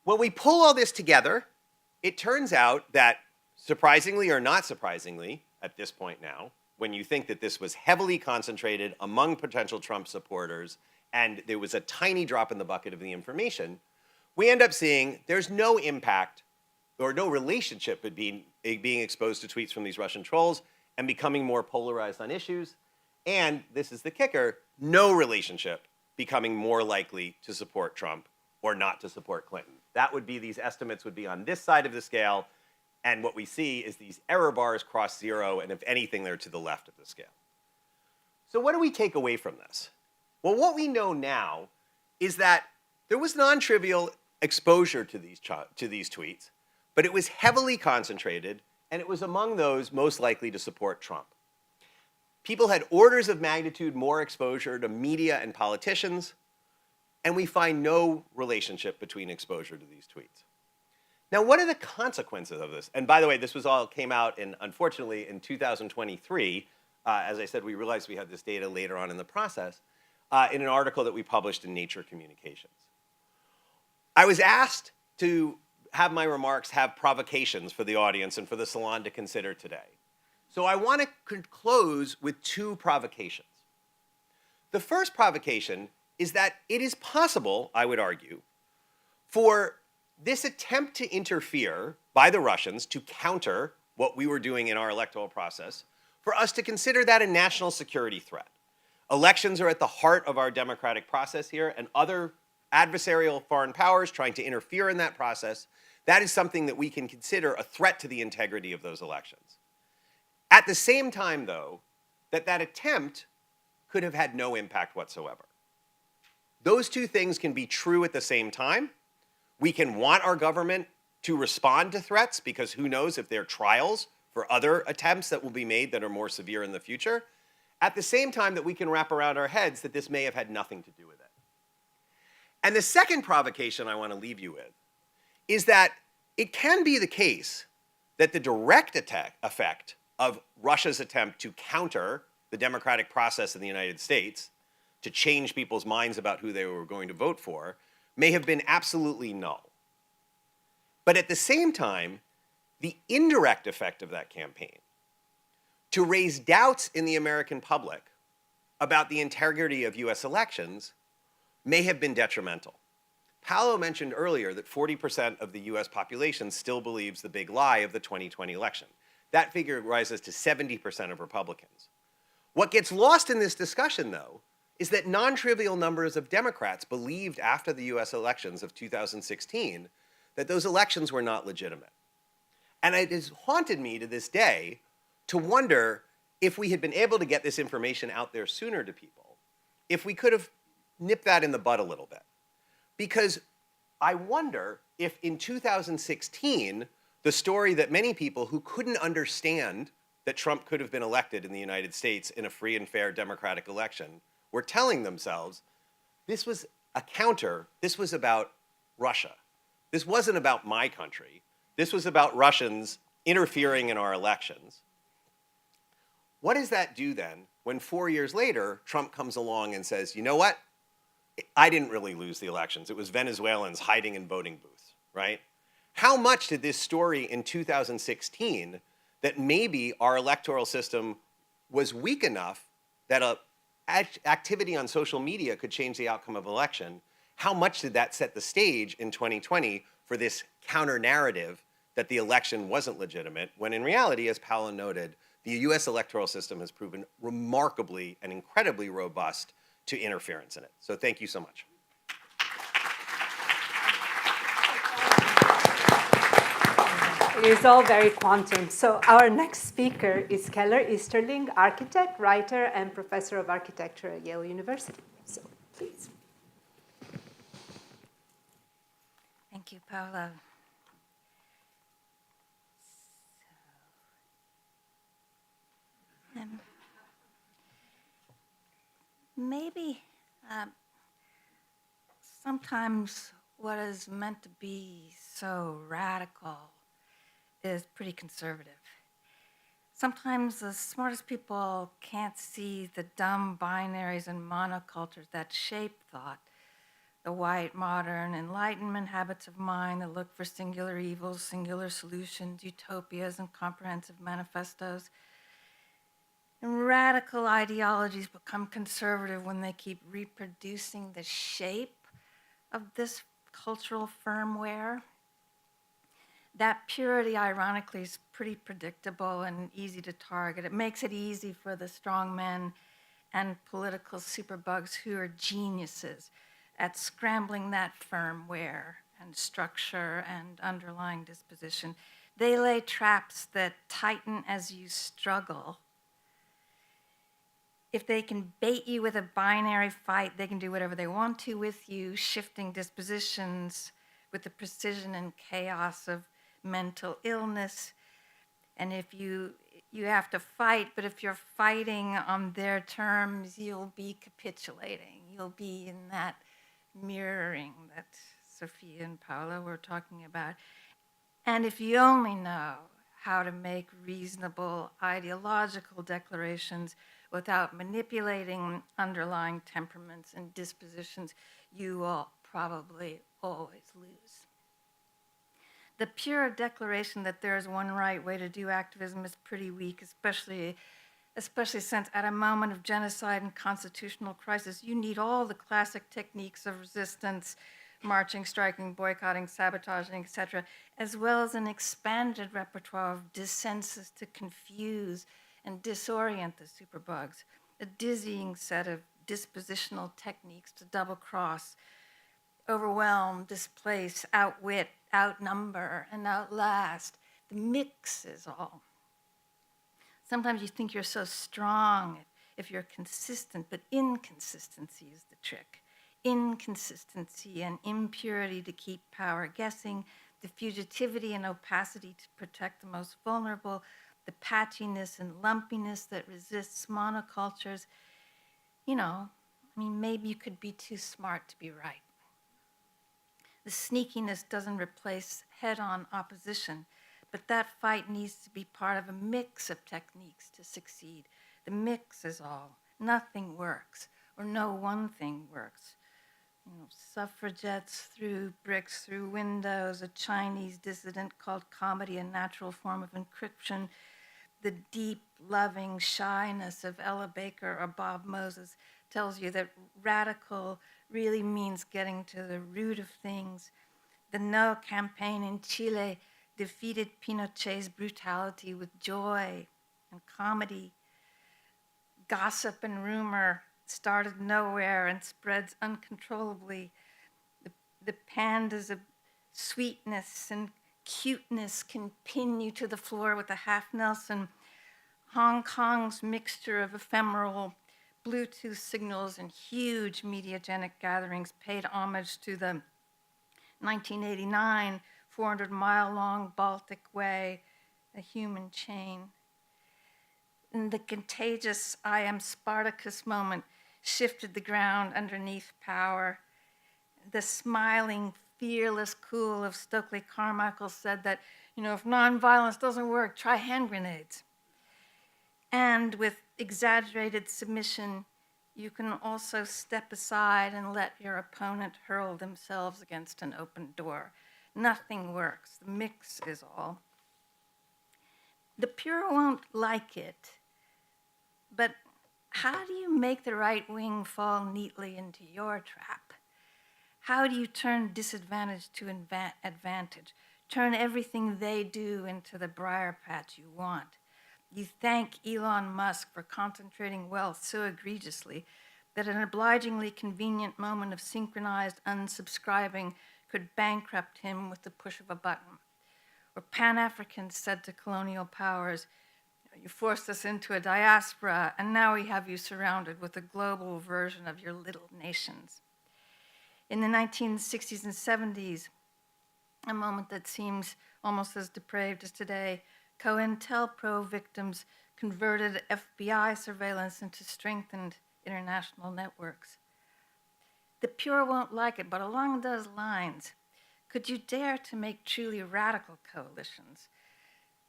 When we pull all this together, it turns out that, surprisingly or not surprisingly, at this point now, when you think that this was heavily concentrated among potential Trump supporters and there was a tiny drop in the bucket of the information, we end up seeing there's no impact or no relationship between being exposed to tweets from these Russian trolls and becoming more polarized on issues. And this is the kicker, no relationship becoming more likely to support Trump or not to support Clinton. That would be, these estimates would be on this side of the scale. And what we see is these error bars cross 0, and if anything, they're to the left of the scale. So what do we take away from this? Well, what we know now is that there was non-trivial exposure to these tweets, but it was heavily concentrated, and it was among those most likely to support Trump. People had orders of magnitude more exposure to media and politicians, and we find no relationship between exposure to these tweets. Now, what are the consequences of this? And by the way, this was all came out unfortunately, in 2023. As I said, we realized we had this data later on in the process in an article that we published in Nature Communications. I was asked to have my remarks have provocations for the audience and for the Salon to consider today. So I want to close with 2 provocations. The first provocation is that it is possible, I would argue, for this attempt to interfere by the Russians to counter what we were doing in our electoral process, for us to consider that a national security threat. Elections are at the heart of our democratic process here, and other adversarial foreign powers trying to interfere in that process, that is something that we can consider a threat to the integrity of those elections. At the same time, though, that attempt could have had no impact whatsoever. Those 2 things can be true at the same time. We can want our government to respond to threats, because who knows if there are trials for other attempts that will be made that are more severe in the future. At the same time that we can wrap around our heads that this may have had nothing to do with it. And the second provocation I want to leave you with is that it can be the case that the direct effect of Russia's attempt to counter the democratic process in the United States to change people's minds about who they were going to vote for may have been absolutely null. But at the same time, the indirect effect of that campaign to raise doubts in the American public about the integrity of US elections may have been detrimental. Paolo mentioned earlier that 40% of the US population still believes the big lie of the 2020 election. That figure rises to 70% of Republicans. What gets lost in this discussion, though, is that non-trivial numbers of Democrats believed after the US elections of 2016 that those elections were not legitimate. And it has haunted me to this day to wonder if we had been able to get this information out there sooner to people, if we could have nipped that in the bud a little bit. Because I wonder if in 2016, the story that many people who couldn't understand that Trump could have been elected in the United States in a free and fair democratic election were telling themselves, this was a counter, this was about Russia. This wasn't about my country. This was about Russians interfering in our elections. What does that do then when 4 years later, Trump comes along and says, you know what? I didn't really lose the elections. It was Venezuelans hiding in voting booths, right? How much did this story in 2016 that maybe our electoral system was weak enough that activity on social media could change the outcome of an election, how much did that set the stage in 2020 for this counter-narrative that the election wasn't legitimate, when in reality, as Paolo noted, the US electoral system has proven remarkably and incredibly robust to interference in it. So thank you so much. It is all very quantum. So our next speaker is Keller Easterling, architect, writer, and professor of architecture at Yale University. So please. Thank you, Paolo. Maybe sometimes what is meant to be so radical is pretty conservative. Sometimes the smartest people can't see the dumb binaries and monocultures that shape thought. The white, modern, Enlightenment habits of mind that look for singular evils, singular solutions, utopias, and comprehensive manifestos. And radical ideologies become conservative when they keep reproducing the shape of this cultural firmware. That purity, ironically, is pretty predictable and easy to target. It makes it easy for the strongmen and political superbugs who are geniuses at scrambling that firmware and structure and underlying disposition. They lay traps that tighten as you struggle. If they can bait you with a binary fight, they can do whatever they want to with you, shifting dispositions with the precision and chaos of mental illness. And if you have to fight, but if you're fighting on their terms, you'll be capitulating. You'll be in that mirroring that Sophia and Paolo were talking about. And if you only know how to make reasonable ideological declarations without manipulating underlying temperaments and dispositions, you will probably always lose. The pure declaration that there is one right way to do activism is pretty weak, especially since at a moment of genocide and constitutional crisis, you need all the classic techniques of resistance, marching, striking, boycotting, sabotaging, etc., as well as an expanded repertoire of dissensus to confuse and disorient the superbugs, a dizzying set of dispositional techniques to double-cross, overwhelm, displace, outwit, outnumber, and outlast. The mix is all. Sometimes you think you're so strong if you're consistent, but inconsistency is the trick. Inconsistency and impurity to keep power guessing, the fugitivity and opacity to protect the most vulnerable, the patchiness and lumpiness that resists monocultures. Maybe you could be too smart to be right. The sneakiness doesn't replace head-on opposition, but that fight needs to be part of a mix of techniques to succeed. The mix is all. Nothing works, or no one thing works. Suffragettes threw bricks through windows, a Chinese dissident called comedy a natural form of encryption, the deep, loving shyness of Ella Baker or Bob Moses tells you that radical really means getting to the root of things. The No campaign in Chile defeated Pinochet's brutality with joy and comedy. Gossip and rumor started nowhere and spreads uncontrollably. The pandas of sweetness and cuteness can pin you to the floor with a half Nelson. Hong Kong's mixture of ephemeral Bluetooth signals and huge mediagenic gatherings paid homage to the 1989 400-mile-long Baltic Way, a human chain. And the contagious I am Spartacus moment shifted the ground underneath power. The smiling, fearless cool of Stokely Carmichael said that, if nonviolence doesn't work, try hand grenades. And with exaggerated submission, you can also step aside and let your opponent hurl themselves against an open door. Nothing works. The mix is all. The pure won't like it, but how do you make the right wing fall neatly into your trap? How do you turn disadvantage to advantage? Turn everything they do into the briar patch you want? You thank Elon Musk for concentrating wealth so egregiously that an obligingly convenient moment of synchronized unsubscribing could bankrupt him with the push of a button. Or Pan-Africans said to colonial powers, you forced us into a diaspora, and now we have you surrounded with a global version of your little nations. In the 1960s and 70s, a moment that seems almost as depraved as today, COINTELPRO victims converted FBI surveillance into strengthened international networks. The pure won't like it, but along those lines, could you dare to make truly radical coalitions?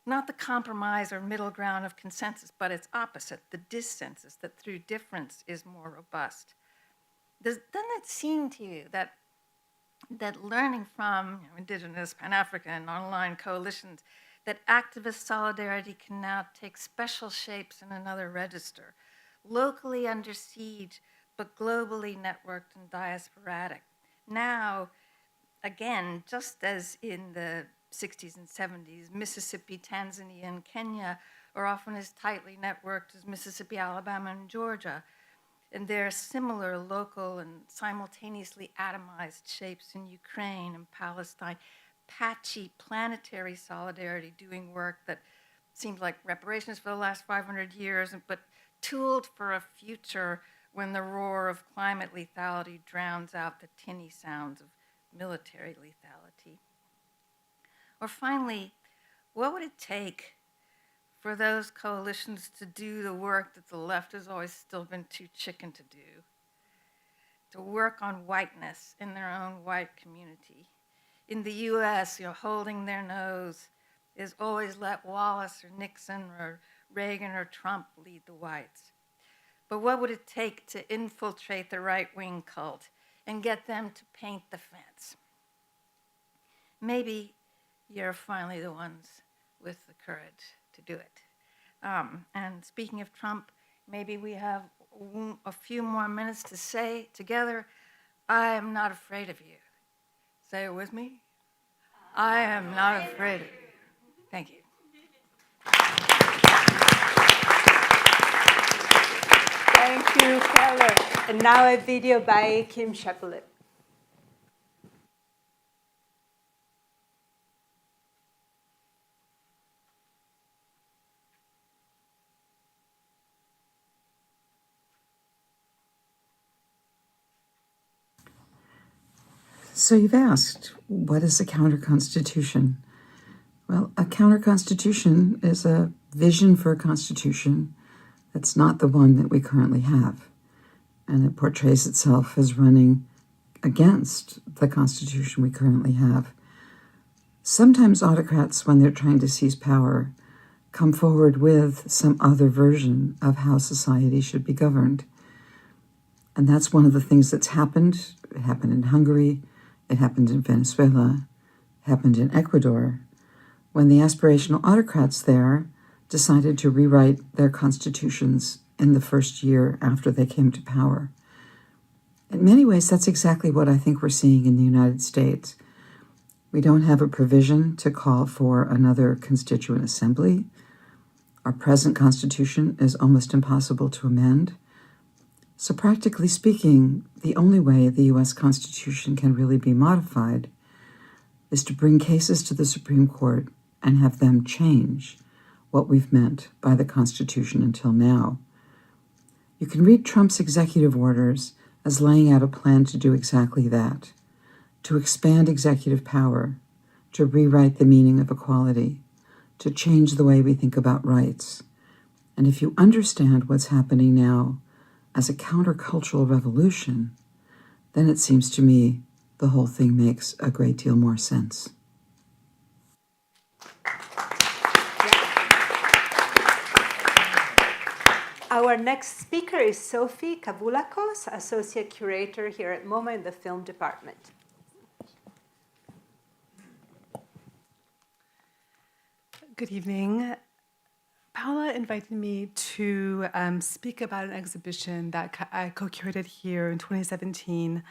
Not the compromise or middle ground of consensus, but its opposite, the dissensus that through difference is more robust. Doesn't it seem to you that learning from indigenous, Pan-African, online coalitions, that activist solidarity can now take special shapes in another register, locally under siege, but globally networked and diasporatic? Now, again, just as in the 60s and 70s, Mississippi, Tanzania, and Kenya are often as tightly networked as Mississippi, Alabama, and Georgia. And there are similar local and simultaneously atomized shapes in Ukraine and Palestine, patchy planetary solidarity doing work that seems like reparations for the last 500 years, but tooled for a future when the roar of climate lethality drowns out the tinny sounds of military lethality. Or finally, what would it take for those coalitions to do the work that the left has always still been too chicken to do? To work on whiteness in their own white community. In the US, holding their nose is always let Wallace or Nixon or Reagan or Trump lead the whites. But what would it take to infiltrate the right-wing cult and get them to paint the fence? Maybe you're finally the ones with the courage to do it. And speaking of Trump, maybe we have a few more minutes to say together, I am not afraid of you. Say it with me. I am not afraid of you. Thank you. Thank you, Keller. And now a video by Kim Chapelet. So you've asked, what is a counter-constitution? Well, a counter-constitution is a vision for a constitution that's not the one that we currently have. And it portrays itself as running against the constitution we currently have. Sometimes autocrats, when they're trying to seize power, come forward with some other version of how society should be governed. And that's one of the things that's happened. It happened in Hungary, it happened in Venezuela, it happened in Ecuador, when the aspirational autocrats there decided to rewrite their constitutions in the first year after they came to power. In many ways, that's exactly what I think we're seeing in the United States. We don't have a provision to call for another constituent assembly. Our present constitution is almost impossible to amend. So practically speaking, the only way the U.S. Constitution can really be modified is to bring cases to the Supreme Court and have them change what we've meant by the Constitution until now. You can read Trump's executive orders as laying out a plan to do exactly that, to expand executive power, to rewrite the meaning of equality, to change the way we think about rights. And if you understand what's happening now as a countercultural revolution, then it seems to me the whole thing makes a great deal more sense. Our next speaker is Sophie Kavoulakos, Associate Curator here at MoMA in the Film Department. Good evening. Paula invited me to speak about an exhibition that I co-curated here in 2017,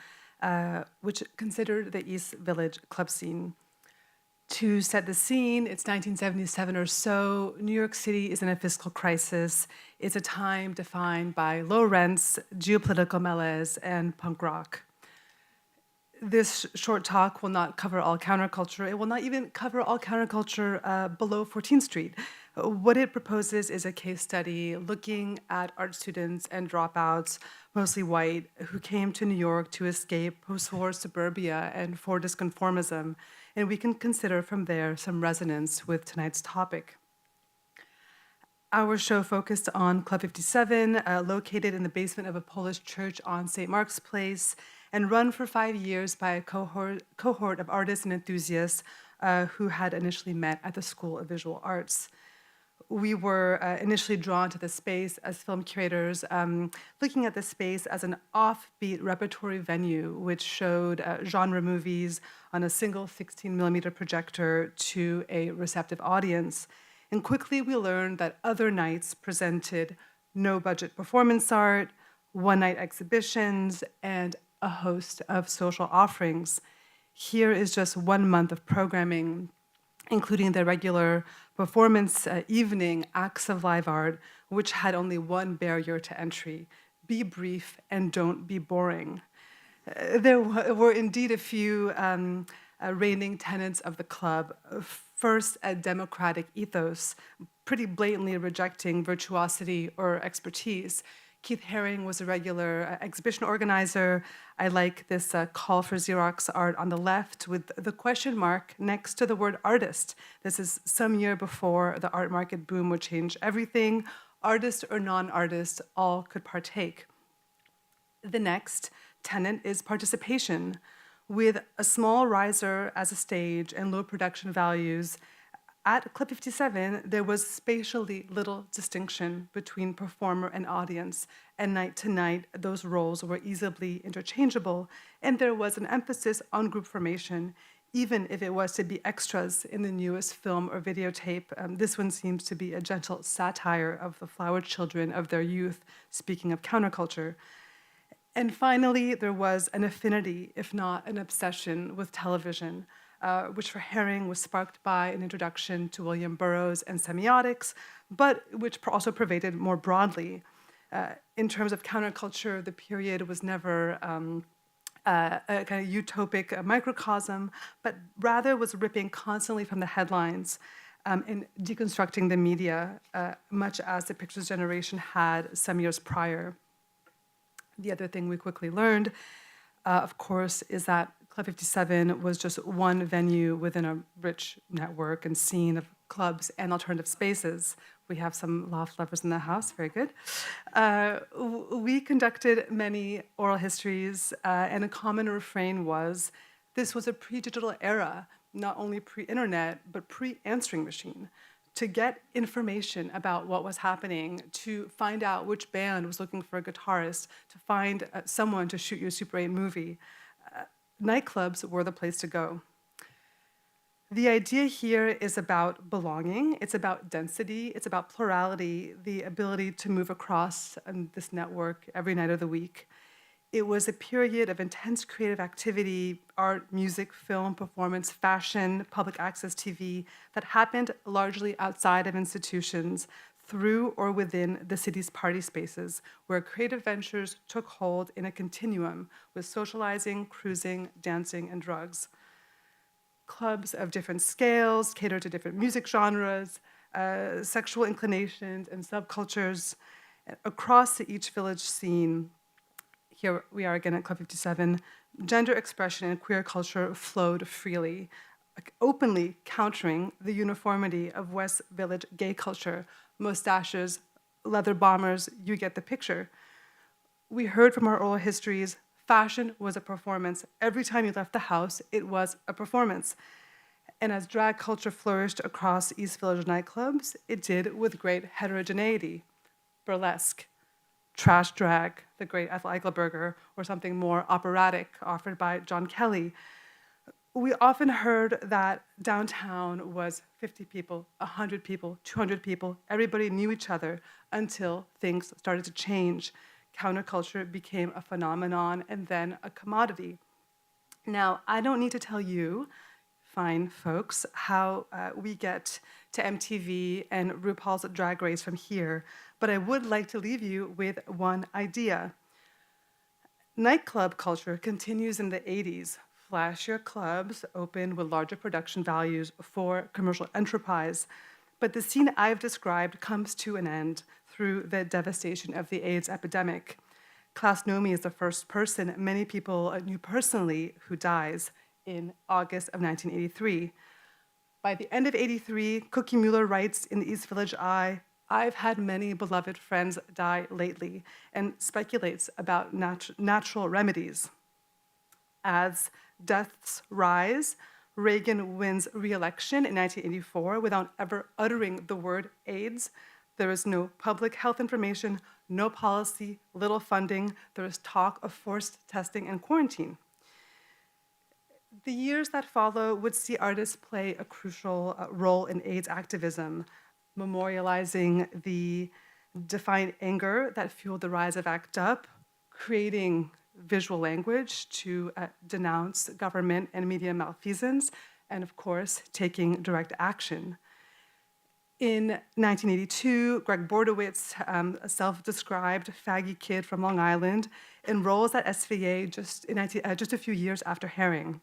which considered the East Village club scene. To set the scene, it's 1977 or so. New York City is in a fiscal crisis. It's a time defined by low rents, geopolitical malaise, and punk rock. This short talk will not cover all counterculture. It will not even cover all counterculture below 14th Street. What it proposes is a case study looking at art students and dropouts, mostly white, who came to New York to escape post-war suburbia and Fordist conformism. And we can consider from there some resonance with tonight's topic. Our show focused on Club 57, located in the basement of a Polish church on St. Mark's Place, and run for 5 years by a cohort of artists and enthusiasts who had initially met at the School of Visual Arts. We were initially drawn to the space as film curators, looking at the space as an offbeat repertory venue, which showed genre movies on a single 16mm projector to a receptive audience. And quickly we learned that other nights presented no-budget performance art, one-night exhibitions, and a host of social offerings. Here is just 1 month of programming, including the regular performance evening acts of live art, which had only one barrier to entry: be brief and don't be boring. There were indeed a few reigning tenets of the club. First, a democratic ethos, pretty blatantly rejecting virtuosity or expertise. Keith Haring was a regular exhibition organizer. I like this call for Xerox art on the left with the question mark next to the word artist. This is some year before the art market boom would change everything. Artist or non-artist, all could partake. The next tenet is participation. With a small riser as a stage and low production values, at Club 57, there was spatially little distinction between performer and audience, and night to night, those roles were easily interchangeable, and there was an emphasis on group formation, even if it was to be extras in the newest film or videotape. This one seems to be a gentle satire of the flower children of their youth, speaking of counterculture. And finally, there was an affinity, if not an obsession, with television, which for Haring was sparked by an introduction to William Burroughs and semiotics, but which also pervaded more broadly. In terms of counterculture, the period was never a kind of utopic microcosm, but rather was ripping constantly from the headlines and deconstructing the media, much as the Pictures generation had some years prior. The other thing we quickly learned, of course, is that Club 57 was just one venue within a rich network and scene of clubs and alternative spaces. We have some loft lovers in the house, very good. We conducted many oral histories, and a common refrain was, this was a pre-digital era, not only pre-internet, but pre-answering machine. to get information about what was happening, to find out which band was looking for a guitarist, to find someone to shoot your Super 8 movie. Nightclubs were the place to go. The idea here is about belonging, it's about density, it's about plurality, the ability to move across this network every night of the week. It was a period of intense creative activity, art, music, film, performance, fashion, public access TV, that happened largely outside of institutions, through or within the city's party spaces, where creative ventures took hold in a continuum with socializing, cruising, dancing, and drugs. Clubs of different scales cater to different music genres, sexual inclinations, and subcultures. Across each village scene, here we are again at Club 57, gender expression and queer culture flowed freely, openly countering the uniformity of West Village gay culture, mustaches, leather bombers, you get the picture. We heard from our oral histories, fashion was a performance. Every time you left the house, it was a performance. And as drag culture flourished across East Village nightclubs, it did with great heterogeneity. Burlesque, trash drag, the great Ethel Eichelberger, or something more operatic offered by John Kelly. We often heard that downtown was 50 people, 100 people, 200 people. Everybody knew each other until things started to change. Counterculture became a phenomenon and then a commodity. Now, I don't need to tell you, fine folks, how we get to MTV and RuPaul's Drag Race from here, but I would like to leave you with one idea. Nightclub culture continues in the 80s. Flashier clubs opened with larger production values for commercial enterprise, but the scene I've described comes to an end through the devastation of the AIDS epidemic. Klaus Nomi is the first person many people knew personally who dies in August of 1983. By the end of '83, Cookie Mueller writes in the East Village Eye, "I've had many beloved friends die lately," and speculates about natural remedies. As deaths rise, Reagan wins re-election in 1984 without ever uttering the word AIDS. There is no public health information, no policy, little funding. There is talk of forced testing and quarantine. The years that follow would see artists play a crucial role in AIDS activism, memorializing the defiant anger that fueled the rise of ACT UP, creating visual language to denounce government and media malfeasance, and of course, taking direct action. In 1982, Greg Bordowitz, a self-described faggy kid from Long Island, enrolls at SVA just a few years after Herring.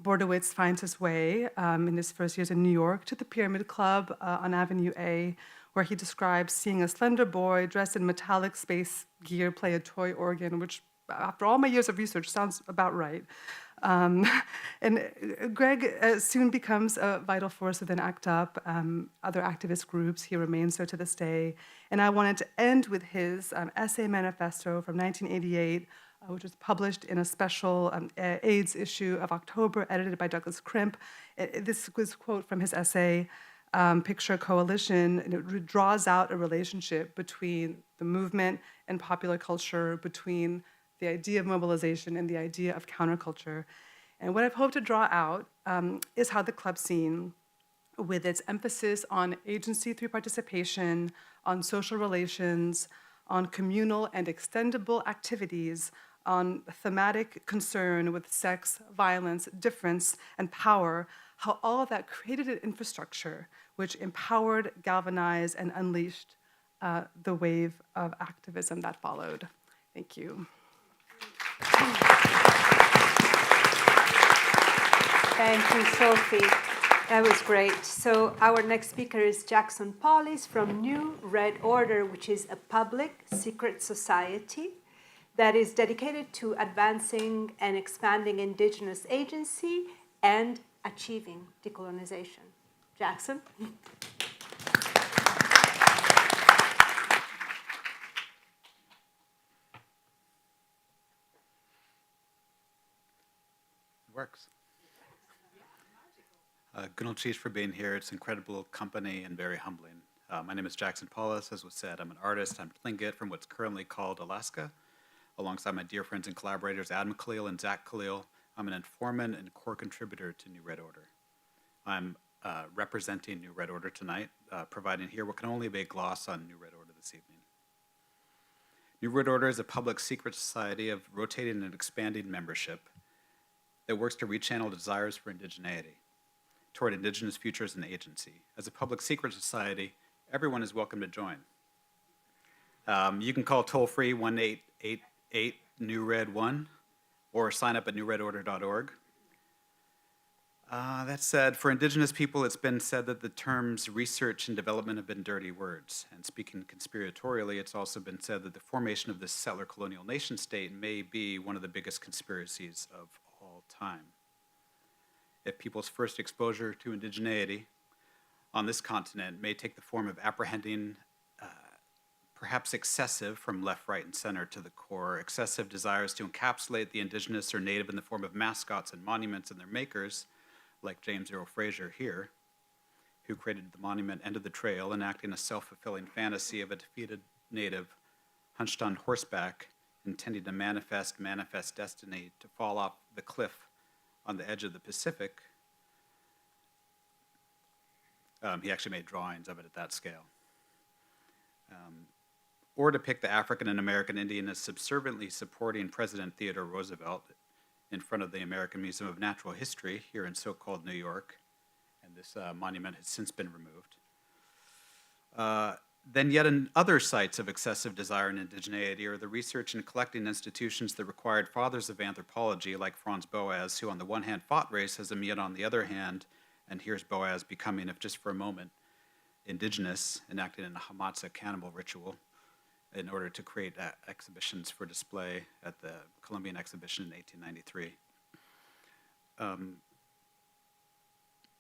Bordowitz finds his way in his first years in New York to the Pyramid Club on Avenue A, where he describes seeing a slender boy dressed in metallic space gear play a toy organ, which, after all my years of research, sounds about right. And Greg soon becomes a vital force within ACT UP, other activist groups. He remains so to this day. And I wanted to end with his essay manifesto from 1988, which was published in a special AIDS issue of October, edited by Douglas Crimp. This was a quote from his essay, Picture Coalition, and it draws out a relationship between the movement and popular culture, between the idea of mobilization and the idea of counterculture. And what I've hoped to draw out is how the club scene, with its emphasis on agency through participation, on social relations, on communal and extendable activities, on thematic concern with sex, violence, difference, and power, how all of that created an infrastructure which empowered, galvanized, and unleashed the wave of activism that followed. Thank you. Thank you, Sophie. That was great. So our next speaker is Jackson Paulis from New Red Order, which is a public secret society that is dedicated to advancing and expanding indigenous agency and achieving decolonization. Jackson? Works. Gunal Cheese for being here. It's incredible company and very humbling. My name is Jackson Paulus. As was said, I'm an artist. I'm Tlingit from what's currently called Alaska. Alongside my dear friends and collaborators, Adam Khalil and Zach Khalil, I'm an informant and core contributor to New Red Order. I'm representing New Red Order tonight, providing here what can only be a gloss on New Red Order this evening. New Red Order is a public secret society of rotating and expanding membership that works to rechannel desires for indigeneity toward indigenous futures and agency. As a public secret society, everyone is welcome to join. You can call toll-free 1-888-NEW-RED-1 or sign up at newredorder.org. That said, for indigenous people, it's been said that the terms research and development have been dirty words. And speaking conspiratorially, it's also been said that the formation of this settler colonial nation state may be one of the biggest conspiracies of all time. If people's first exposure to indigeneity on this continent may take the form of apprehending perhaps excessive, from left, right, and center to the core, excessive desires to encapsulate the indigenous or native in the form of mascots and monuments and their makers, like James Earl Fraser here, who created the monument End of the Trail, enacting a self-fulfilling fantasy of a defeated native hunched on horseback, intending to manifest destiny to fall off the cliff on the edge of the Pacific. He actually made drawings of it at that scale. Or depict the African and American Indian as subserviently supporting President Theodore Roosevelt in front of the American Museum of Natural History here in so-called New York, and this monument has since been removed. Then yet in other sites of excessive desire and indigeneity are the research and collecting institutions that required fathers of anthropology like Franz Boas, who on the one hand fought racism, yet on the other hand, and here's Boas becoming, if just for a moment, indigenous, enacting a Hamatsa cannibal ritual in order to create exhibitions for display at the Columbian Exhibition in 1893.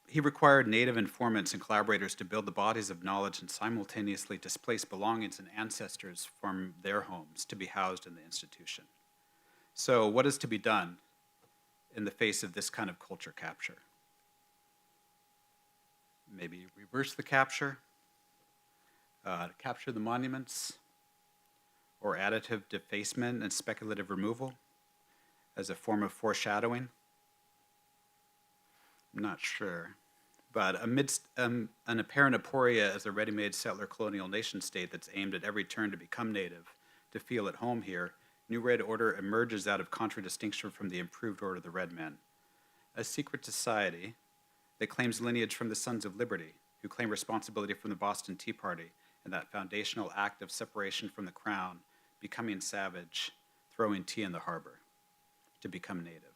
He required native informants and collaborators to build the bodies of knowledge and simultaneously displace belongings and ancestors from their homes to be housed in the institution. So what is to be done in the face of this kind of culture capture? Maybe reverse the capture, capture the monuments, or additive defacement and speculative removal as a form of foreshadowing? I'm not sure. But amidst an apparent aporia as a ready-made settler colonial nation state that's aimed at every turn to become native, to feel at home here, New Red Order emerges out of contradistinction from the improved order of the Red Men. A secret society that claims lineage from the Sons of Liberty, who claim responsibility from the Boston Tea Party and that foundational act of separation from the crown, becoming savage, throwing tea in the harbor, to become native.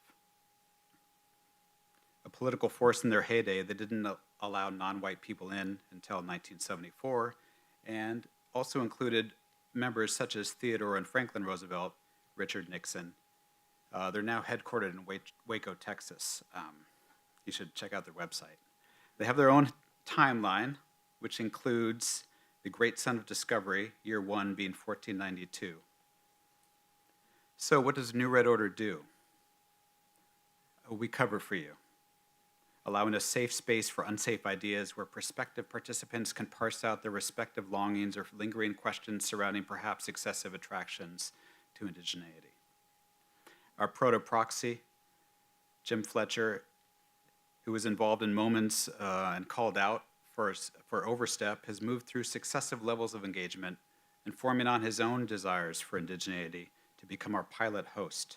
A political force in their heyday that didn't allow non-white people in until 1974, and also included members such as Theodore and Franklin Roosevelt, Richard Nixon. They're now headquartered in Waco, Texas. You should check out their website. They have their own timeline, which includes the Great Son of Discovery, year one being 1492. So what does New Red Order do? We cover for you, allowing a safe space for unsafe ideas where prospective participants can parse out their respective longings or lingering questions surrounding perhaps excessive attractions to indigeneity. Our proto-proxy, Jim Fletcher, who was involved in moments and called out for overstep, has moved through successive levels of engagement, informing on his own desires for indigeneity to become our pilot host,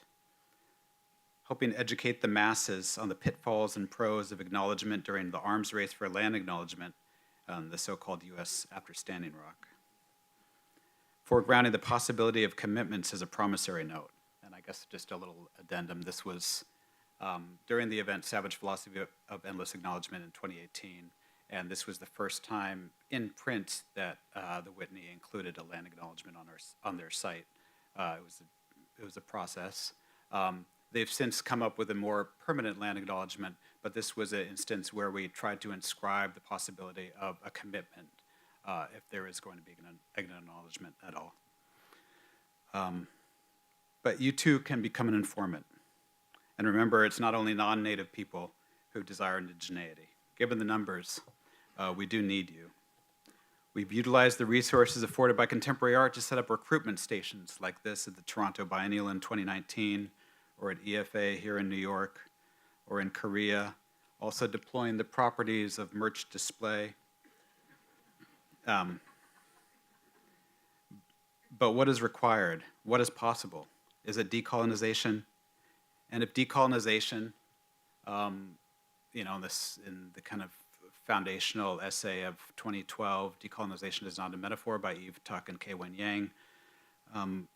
helping educate the masses on the pitfalls and pros of acknowledgement during the arms race for land acknowledgement, the so-called U.S. after Standing Rock, foregrounding the possibility of commitments as a promissory note. And I guess just a little addendum, this was during the event Savage Philosophy of Endless Acknowledgement in 2018, and this was the first time in print that the Whitney included a land acknowledgement on their site. It was a process. They've since come up with a more permanent land acknowledgement, but this was an instance where we tried to inscribe the possibility of a commitment if there is going to be an acknowledgement at all. But you too can become an informant. And remember, it's not only non-native people who desire indigeneity. given the numbers, we do need you. We've utilized the resources afforded by contemporary art to set up recruitment stations like this at the Toronto Biennial in 2019, or at EFA here in New York, or in Korea, also deploying the properties of merch display. But what is required? What is possible? Is it decolonization? And if decolonization, in the kind of foundational essay of 2012, Decolonization is Not a Metaphor by Eve Tuck and Kei-Wen Yang,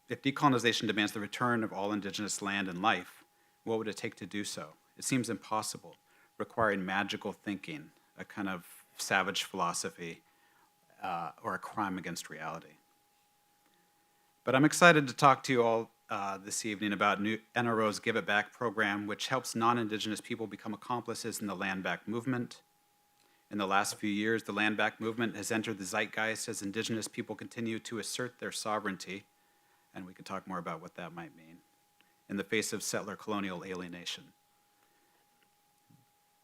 if decolonization demands the return of all indigenous land and life, what would it take to do so? It seems impossible, requiring magical thinking, a kind of savage philosophy, or a crime against reality. But I'm excited to talk to you all this evening about NRO's Give It Back program, which helps non-Indigenous people become accomplices in the landback movement. In the last few years, the landback movement has entered the zeitgeist as Indigenous people continue to assert their sovereignty, and we can talk more about what that might mean, in the face of settler colonial alienation.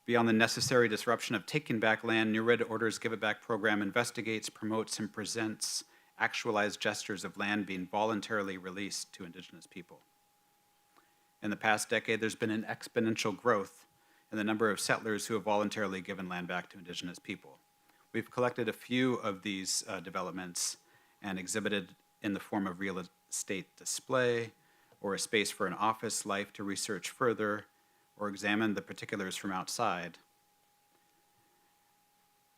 Beyond the necessary disruption of taking back land, New Red Order's Give It Back program investigates, promotes, and presents actualized gestures of land being voluntarily released to Indigenous people. In the past decade, there's been an exponential growth in the number of settlers who have voluntarily given land back to Indigenous people. We've collected a few of these developments and exhibited in the form of real estate display, or a space for an office life to research further, or examine the particulars from outside.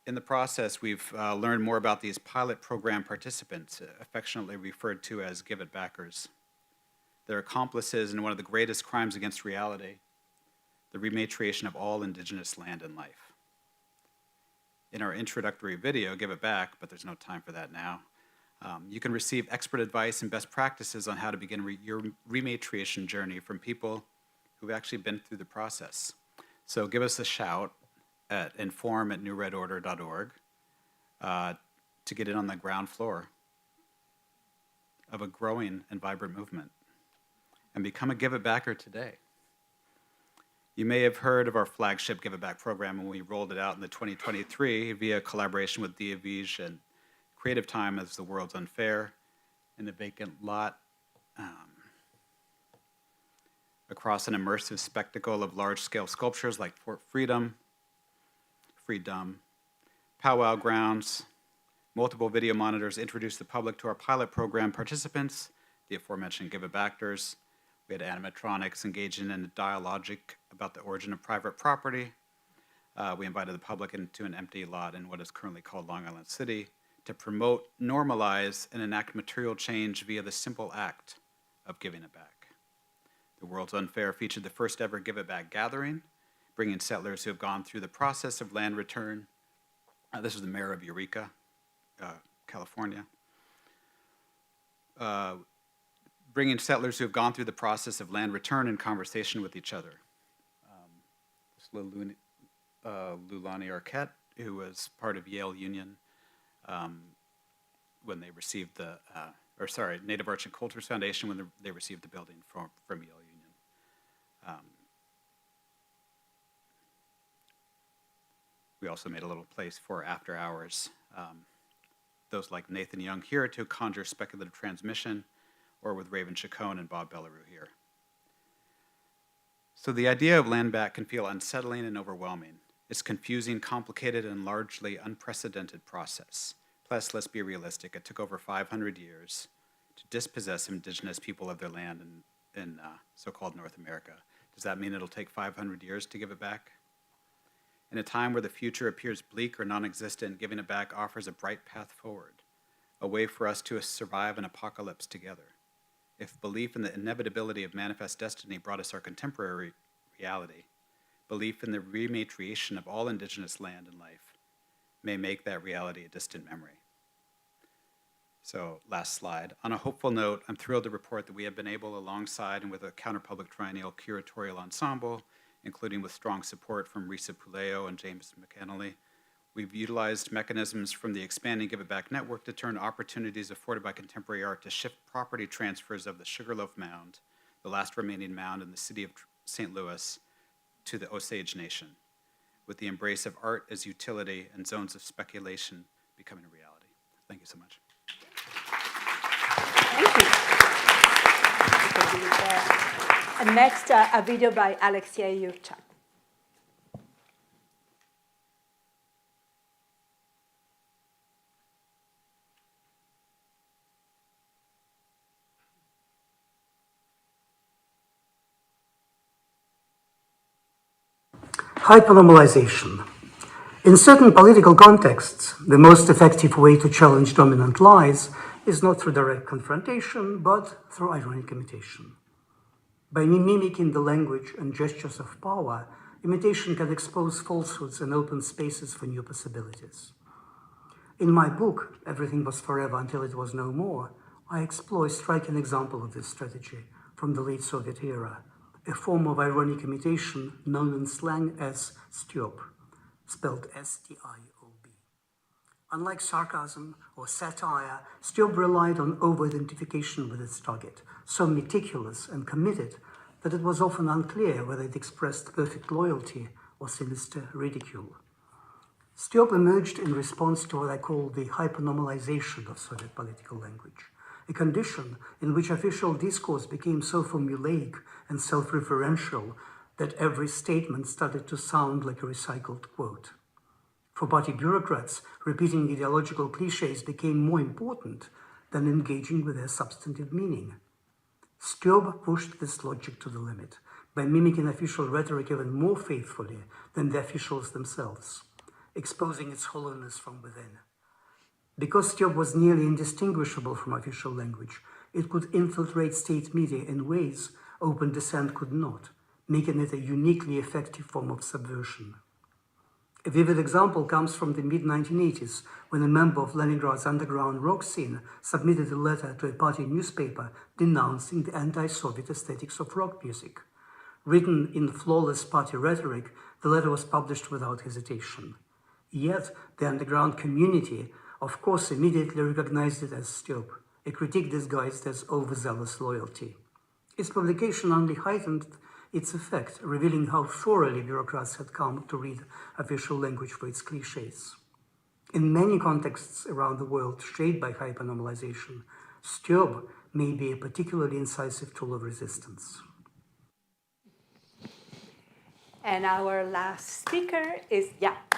In the process, we've learned more about these pilot program participants, affectionately referred to as Give It Backers. They're accomplices in one of the greatest crimes against reality, the rematriation of all Indigenous land and life. In our introductory video, Give It Back, but there's no time for that now, you can receive expert advice and best practices on how to begin your rematriation journey from people who've actually been through the process. So give us a shout at inform@newredorder.org to get in on the ground floor of a growing and vibrant movement and become a Give It Backer today. You may have heard of our flagship Give It Back program when we rolled it out in the 2023 via collaboration with Diavige and Creative Time as The World's Unfair in a vacant lot across an immersive spectacle of large-scale sculptures like Fort Freedom, powwow grounds. Multiple video monitors introduced the public to our pilot program participants, the aforementioned Give It Backers. We had animatronics engaging in a dialogue about the origin of private property. We invited the public into an empty lot in what is currently called Long Island City to promote, normalize, and enact material change via the simple act of giving it back. The World's Unfair featured the first ever Give It Back gathering, bringing settlers who have gone through the process of land return. This is the mayor of Eureka, California. Bringing settlers who have gone through the process of land return in conversation with each other. This Lulani Arquette, who was part of Yale Union when they received the, Native Arts and Cultures Foundation when they received the building from Yale Union. We also made a little place for after hours. Those like Nathan Young here to conjure speculative transmission, or with Raven Chacon and Bob Bellarue here. So the idea of land back can feel unsettling and overwhelming. It's confusing, complicated, and largely unprecedented process. Plus, let's be realistic, it took over 500 years to dispossess Indigenous people of their land in so-called North America. Does that mean it'll take 500 years to give it back? In a time where the future appears bleak or non-existent, giving it back offers a bright path forward, a way for us to survive an apocalypse together. If belief in the inevitability of manifest destiny brought us our contemporary reality, belief in the rematriation of all Indigenous land and life may make that reality a distant memory. So, last slide. On a hopeful note, I'm thrilled to report that we have been able, alongside and with a Counterpublic Triennial curatorial ensemble, including with strong support from Risa Puleo and James McAnally, we've utilized mechanisms from the expanding Give It Back network to turn opportunities afforded by contemporary art to shift property transfers of the Sugarloaf Mound, the last remaining mound in the city of St. Louis, to the Osage Nation. with the embrace of art as utility and zones of speculation becoming a reality. Thank you so much. Thank you. And next, a video by Alexei Yurchak. Hypernormalization. In certain political contexts, the most effective way to challenge dominant lies is not through direct confrontation, but through ironic imitation. By mimicking the language and gestures of power, imitation can expose falsehoods and open spaces for new possibilities. In my book, Everything Was Forever Until It Was No More, I explore a striking example of this strategy from the late Soviet era, a form of ironic imitation known in slang as stiob, spelled S-T-I-O-B. Unlike sarcasm or satire, stiob relied on over-identification with its target, so meticulous and committed that it was often unclear whether it expressed perfect loyalty or sinister ridicule. Stiob emerged in response to what I call the hypernormalization of Soviet political language, a condition in which official discourse became so formulaic and self-referential that every statement started to sound like a recycled quote. For party bureaucrats, repeating ideological cliches became more important than engaging with their substantive meaning. Stiob pushed this logic to the limit by mimicking official rhetoric even more faithfully than the officials themselves, exposing its hollowness from within. Because stiob was nearly indistinguishable from official language, it could infiltrate state media in ways open dissent could not, making it a uniquely effective form of subversion. A vivid example comes from the mid-1980s, when a member of Leningrad's underground rock scene submitted a letter to a party newspaper denouncing the anti-Soviet aesthetics of rock music. Written in flawless party rhetoric, the letter was published without hesitation. Yet, the underground community, of course, immediately recognized it as stiob, a critique disguised as overzealous loyalty. Its publication only heightened its effect, revealing how thoroughly bureaucrats had come to read official language for its cliches. In many contexts around the world shaped by hypernormalization, stiob may be a particularly incisive tool of resistance. And our last speaker is,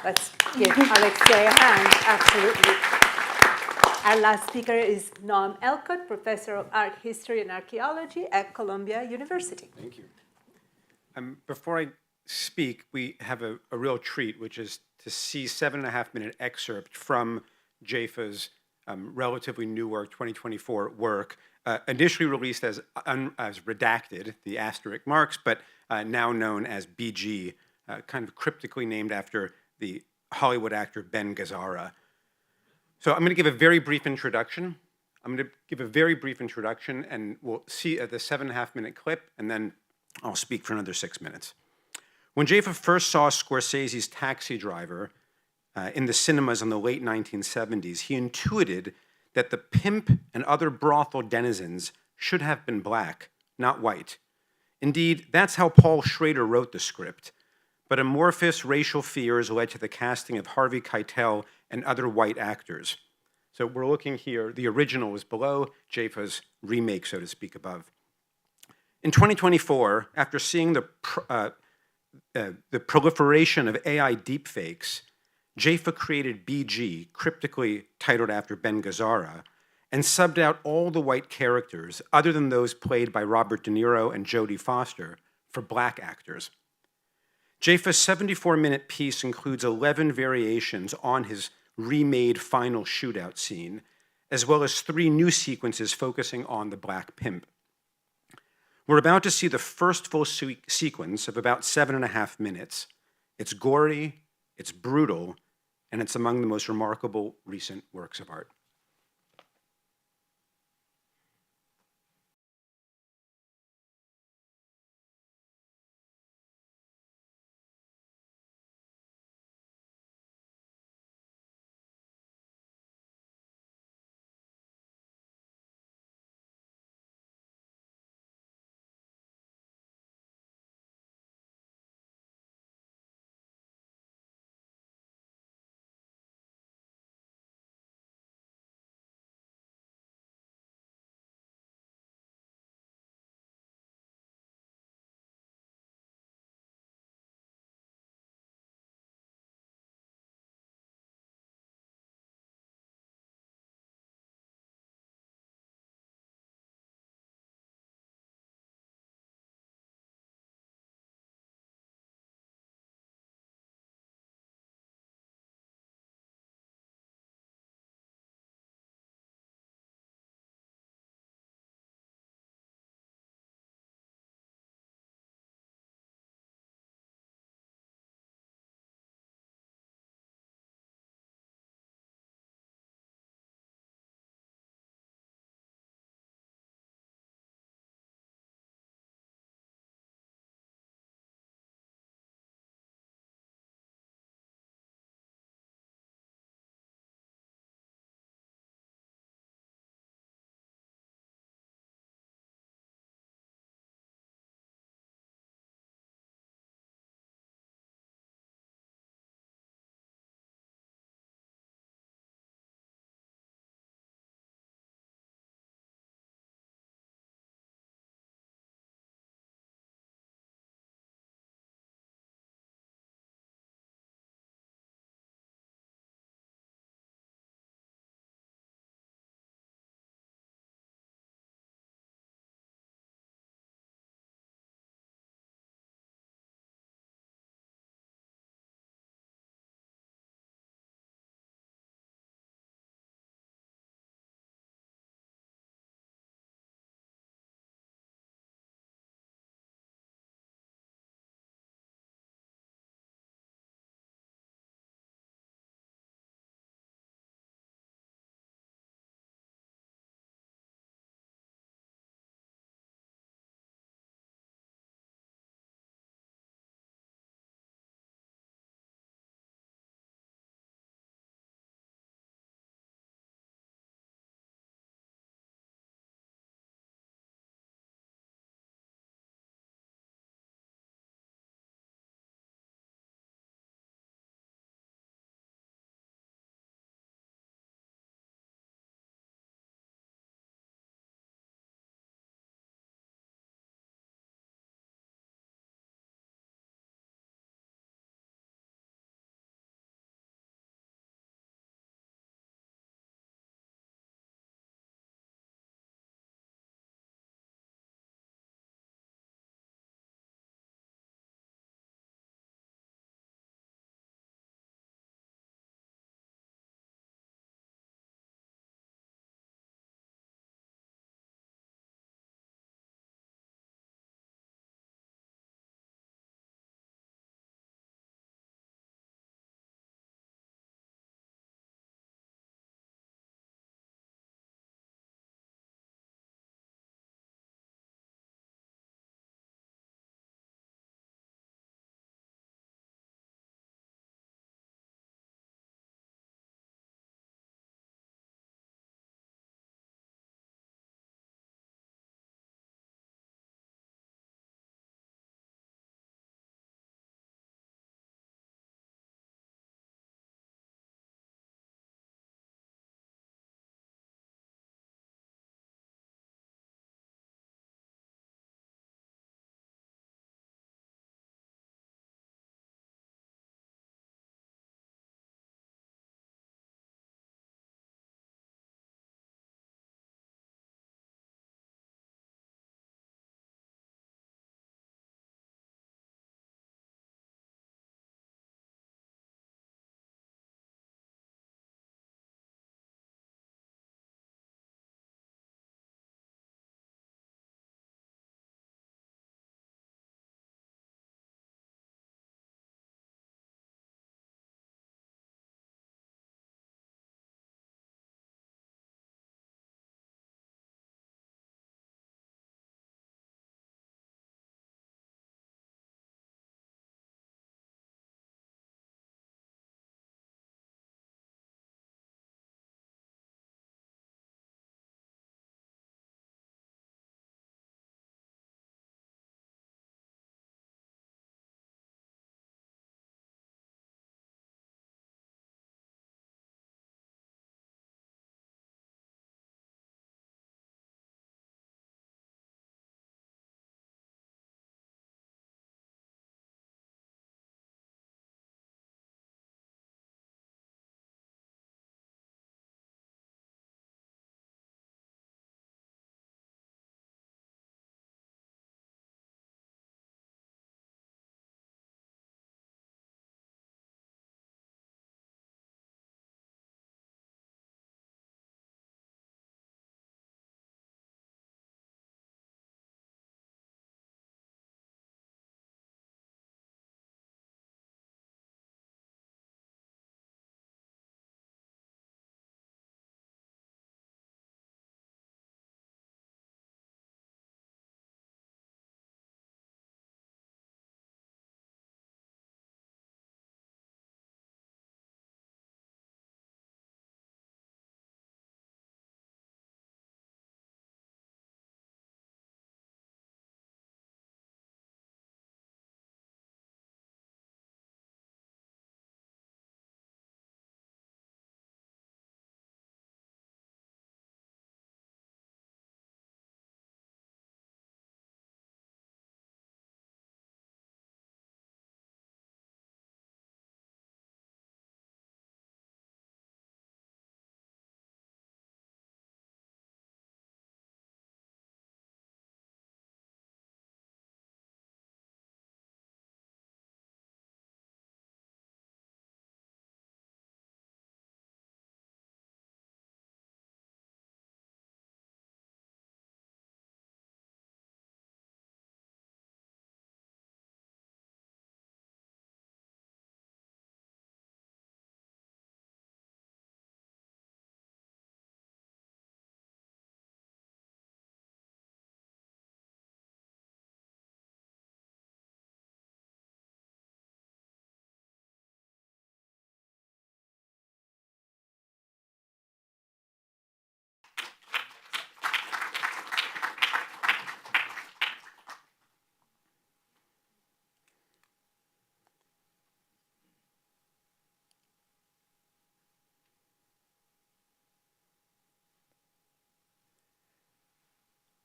let's give Alexei a hand, absolutely. Our last speaker is Noam Elcott, Professor of Art History and Archaeology at Columbia University. Thank you. Before I speak, we have a real treat, which is to see 7.5-minute excerpt from JFA's relatively new work, 2024 work, initially released as redacted, the asterisk marks, but now known as BG, kind of cryptically named after the Hollywood actor Ben Gazzara. So I'm going to give a very brief introduction. And we'll see the 7.5-minute clip, and then I'll speak for another 6 minutes. When JFA first saw Scorsese's Taxi Driver in the cinemas in the late 1970s, he intuited that the pimp and other brothel denizens should have been black, not white. Indeed, that's how Paul Schrader wrote the script, but amorphous racial fears led to the casting of Harvey Keitel and other white actors. So we're looking here, the original is below, JFA's remake, so to speak, above. In 2024, after seeing the proliferation of AI deepfakes, JFA created BG, cryptically titled after Ben Gazzara, and subbed out all the white characters, other than those played by Robert De Niro and Jodie Foster, for black actors. JFA's 74-minute piece includes 11 variations on his remade final shootout scene, as well as 3 new sequences focusing on the black pimp. We're about to see the first full sequence of about 7.5 minutes. It's gory, it's brutal, and it's among the most remarkable recent works of art.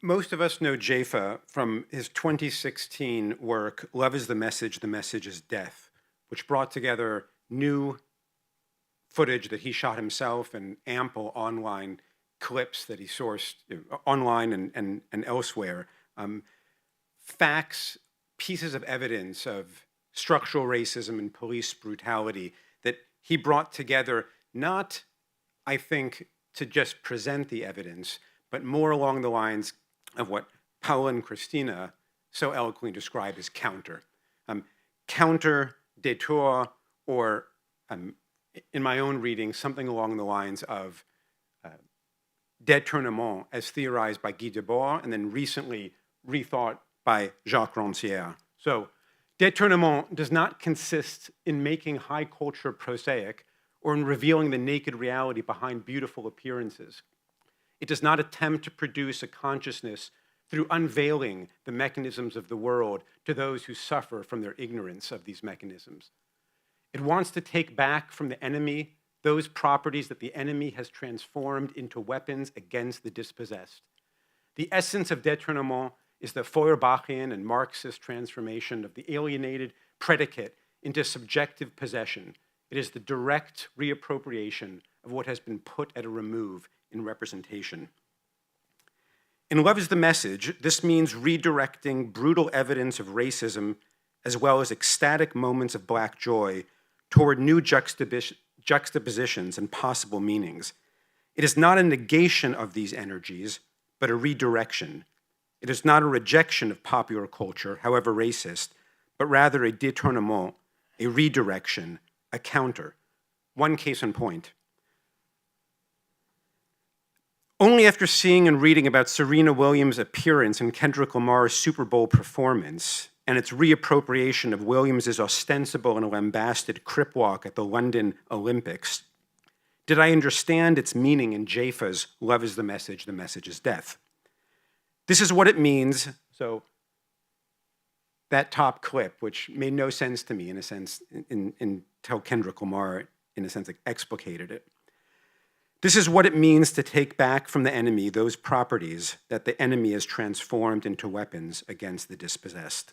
Most of us know Jafa from his 2016 work, Love is the Message is Death, which brought together new footage that he shot himself and ample online clips that he sourced online and elsewhere. Facts, pieces of evidence of structural racism and police brutality that he brought together, not, I think, to just present the evidence, but more along the lines of what Paula and Christina so eloquently describe as counter. Counter, détour, or in my own reading, something along the lines of détournement as theorized by Guy Debord and then recently rethought by Jacques Rancière. So détournement does not consist in making high culture prosaic or in revealing the naked reality behind beautiful appearances. It does not attempt to produce a consciousness through unveiling the mechanisms of the world to those who suffer from their ignorance of these mechanisms. It wants to take back from the enemy those properties that the enemy has transformed into weapons against the dispossessed. The essence of détournement is the Feuerbachian and Marxist transformation of the alienated predicate into subjective possession. It is the direct reappropriation of what has been put at a remove in representation. In Love is the Message, this means redirecting brutal evidence of racism as well as ecstatic moments of Black joy toward new juxtapositions and possible meanings. It is not a negation of these energies, but a redirection. It is not a rejection of popular culture, however racist, but rather a détournement, a redirection, a counter. One case in point. Only after seeing and reading about Serena Williams' appearance in Kendrick Lamar's Super Bowl performance and its reappropriation of Williams' ostensible and lambasted crip walk at the London Olympics, did I understand its meaning in Jafa's Love is the Message is Death. This is what it means, so that top clip, which made no sense to me in a sense, until Kendrick Lamar, in a sense, explicated it. This is what it means to take back from the enemy those properties that the enemy has transformed into weapons against the dispossessed.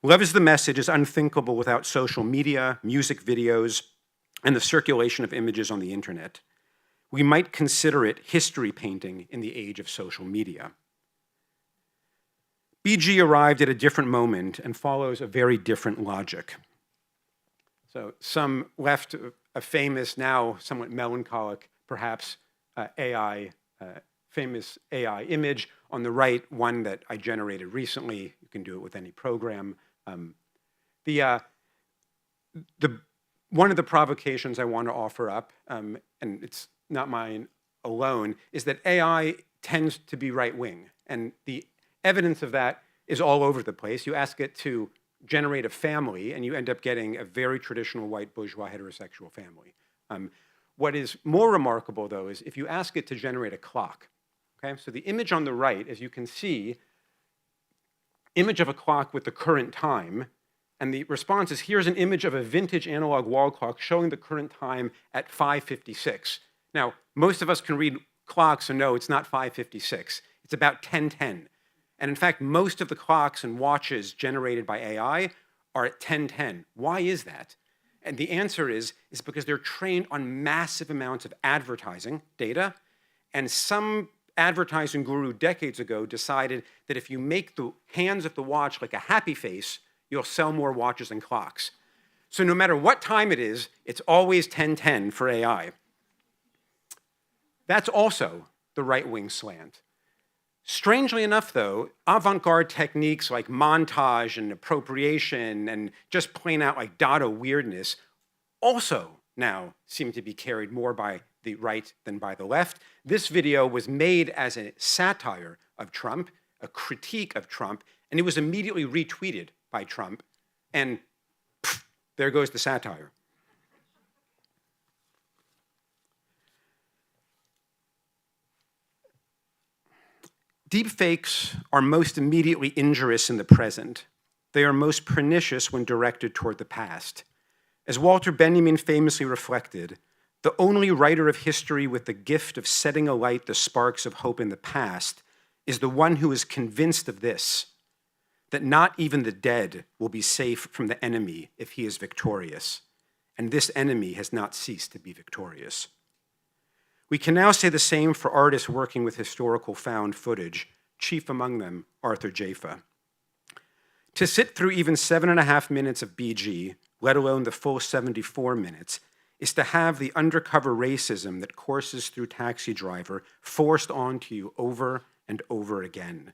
Love is the Message is unthinkable without social media, music videos, and the circulation of images on the internet. We might consider it history painting in the age of social media. BG arrived at a different moment and follows a very different logic. So some left a famous, now somewhat melancholic, perhaps famous AI image. On the right, one that I generated recently. You can do it with any program. One of the provocations I want to offer up, and it's not mine alone, is that AI tends to be right-wing. And the evidence of that is all over the place. You ask it to generate a family, and you end up getting a very traditional white bourgeois heterosexual family. What is more remarkable, though, is if you ask it to generate a clock. Okay? So the image on the right, as you can see, image of a clock with the current time, and the response is, here's an image of a vintage analog wall clock showing the current time at 5:56. Now, most of us can read clocks and know it's not 5:56. It's about 10:10. And in fact, most of the clocks and watches generated by AI are at 10:10. Why is that? And the answer is because they're trained on massive amounts of advertising data, and some advertising guru decades ago decided that if you make the hands of the watch like a happy face, you'll sell more watches and clocks. So no matter what time it is, it's always 10:10 for AI. That's also the right-wing slant. Strangely enough, though, avant-garde techniques like montage and appropriation and just plain out like Dada weirdness also now seem to be carried more by the right than by the left. This video was made as a satire of Trump, a critique of Trump, and it was immediately retweeted by Trump, and pff, there goes the satire. Deepfakes are most immediately injurious in the present. They are most pernicious when directed toward the past. As Walter Benjamin famously reflected, the only writer of history with the gift of setting alight the sparks of hope in the past is the one who is convinced of this, that not even the dead will be safe from the enemy if he is victorious, and this enemy has not ceased to be victorious. We can now say the same for artists working with historical found footage, chief among them Arthur Jafa. To sit through even 7.5 minutes of BG, let alone the full 74 minutes, is to have the undercover racism that courses through Taxi Driver forced onto you over and over again.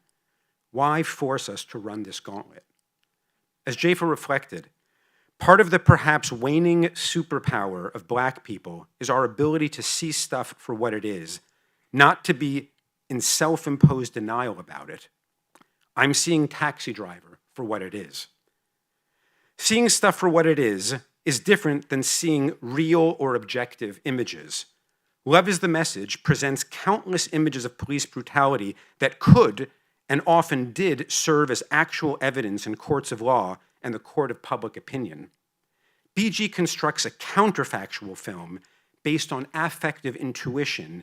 Why force us to run this gauntlet? As Jafa reflected, part of the perhaps waning superpower of Black people is our ability to see stuff for what it is, not to be in self-imposed denial about it. I'm seeing Taxi Driver for what it is. Seeing stuff for what it is different than seeing real or objective images. Love is the Message presents countless images of police brutality that could and often did serve as actual evidence in courts of law and the court of public opinion. BG constructs a counterfactual film based on affective intuition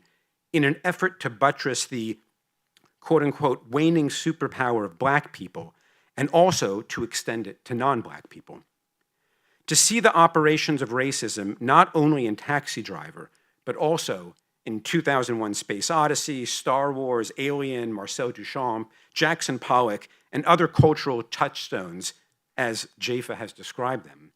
in an effort to buttress the quote-unquote waning superpower of Black people and also to extend it to non-Black people. To see the operations of racism not only in Taxi Driver, but also in 2001 Space Odyssey, Star Wars, Alien, Marcel Duchamp, Jackson Pollock, and other cultural touchstones, as Jafa has described them,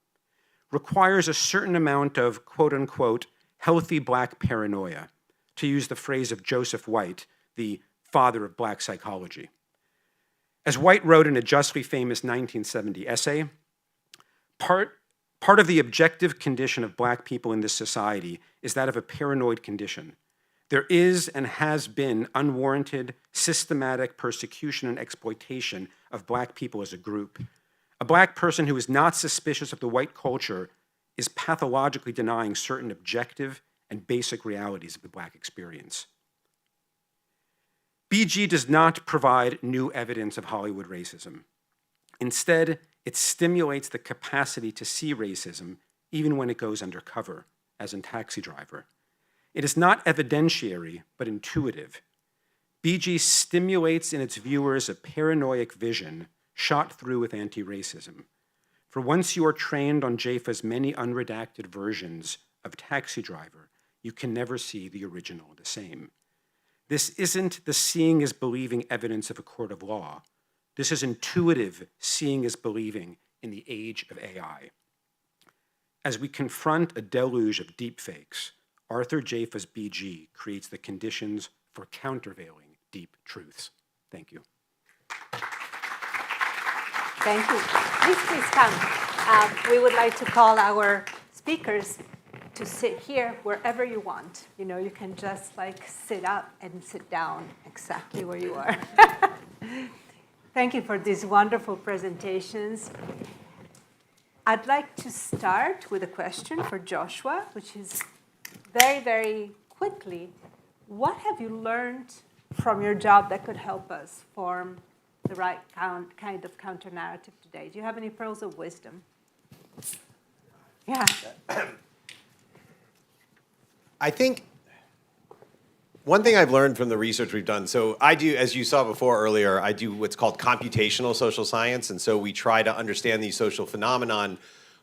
requires a certain amount of quote-unquote healthy Black paranoia, to use the phrase of Joseph White, the father of Black psychology. As White wrote in a justly famous 1970 essay, part of the objective condition of Black people in this society is that of a paranoid condition. There is and has been unwarranted, systematic persecution and exploitation of Black people as a group. A Black person who is not suspicious of the white culture is pathologically denying certain objective and basic realities of the Black experience. BG does not provide new evidence of Hollywood racism. Instead, it stimulates the capacity to see racism even when it goes undercover, as in Taxi Driver. It is not evidentiary, but intuitive. BG stimulates in its viewers a paranoid vision shot through with anti-racism. For once you are trained on Jafa's many unredacted versions of Taxi Driver, you can never see the original the same. This isn't the seeing is believing evidence of a court of law. This is intuitive seeing is believing in the age of AI. As we confront a deluge of deepfakes, Arthur Jafa's BG creates the conditions for countervailing deep truths. Thank you. Thank you. Please come. We would like to call our speakers to sit here wherever you want. You know, you can just like sit up and sit down exactly where you are. Thank you for these wonderful presentations. I'd like to start with a question for Joshua, which is very, very quickly, what have you learned from your job that could help us form the right kind of counter-narrative today? Do you have any pearls of wisdom? Yeah. I think one thing I've learned from the research we've done, so I do, as you saw before earlier, I do what's called computational social science, and so we try to understand these social phenomenon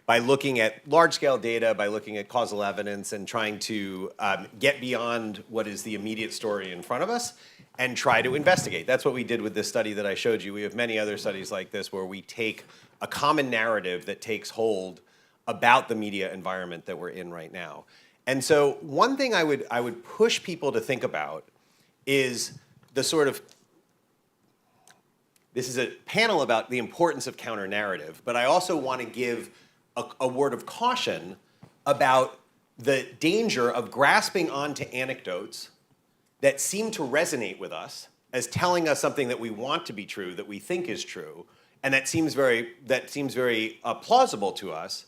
by looking at large-scale data, by looking at causal evidence, and trying to get beyond what is the immediate story in front of us and try to investigate. That's what we did with this study that I showed you. We have many other studies like this where we take a common narrative that takes hold about the media environment that we're in right now. And so one thing I would push people to think about is the sort of, this is a panel about the importance of counter-narrative, but I also want to give a word of caution about the danger of grasping onto anecdotes that seem to resonate with us as telling us something that we want to be true, that we think is true, and that seems very plausible to us,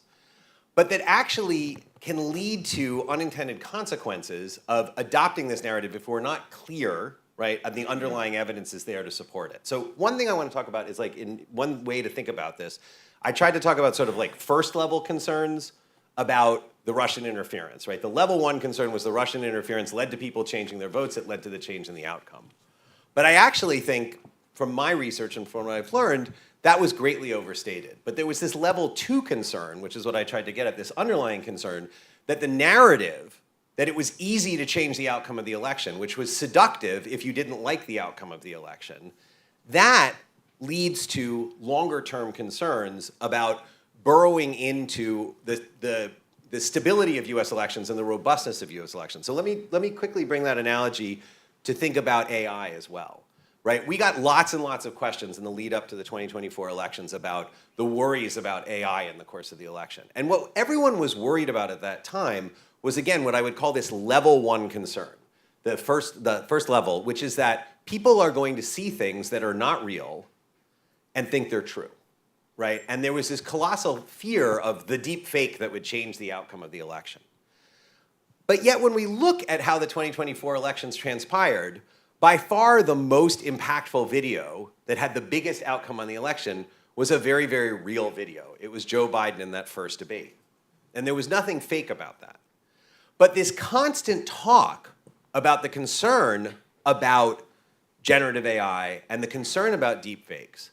but that actually can lead to unintended consequences of adopting this narrative if we're not clear, right, of the underlying evidence is there to support it. So one thing I want to talk about is like, in one way to think about this, I tried to talk about sort of like first level concerns about the Russian interference, right? The level one concern was the Russian interference led to people changing their votes, it led to the change in the outcome. But I actually think, from my research and from what I've learned, that was greatly overstated. But there was this level 2 concern, which is what I tried to get at, this underlying concern, that the narrative that it was easy to change the outcome of the election, which was seductive if you didn't like the outcome of the election, that leads to longer-term concerns about burrowing into the stability of US elections and the robustness of US elections. So let me quickly bring that analogy to think about AI as well. Right? We got lots and lots of questions in the lead up to the 2024 elections about the worries about AI in the course of the election. And what everyone was worried about at that time was, again, what I would call this level 1 concern. The first level, which is that people are going to see things that are not real and think they're true. Right? And there was this colossal fear of the deep fake that would change the outcome of the election. But yet when we look at how the 2024 elections transpired, by far the most impactful video that had the biggest outcome on the election was a very, very real video. It was Joe Biden in that first debate. And there was nothing fake about that. But this constant talk about the concern about generative AI and the concern about deepfakes,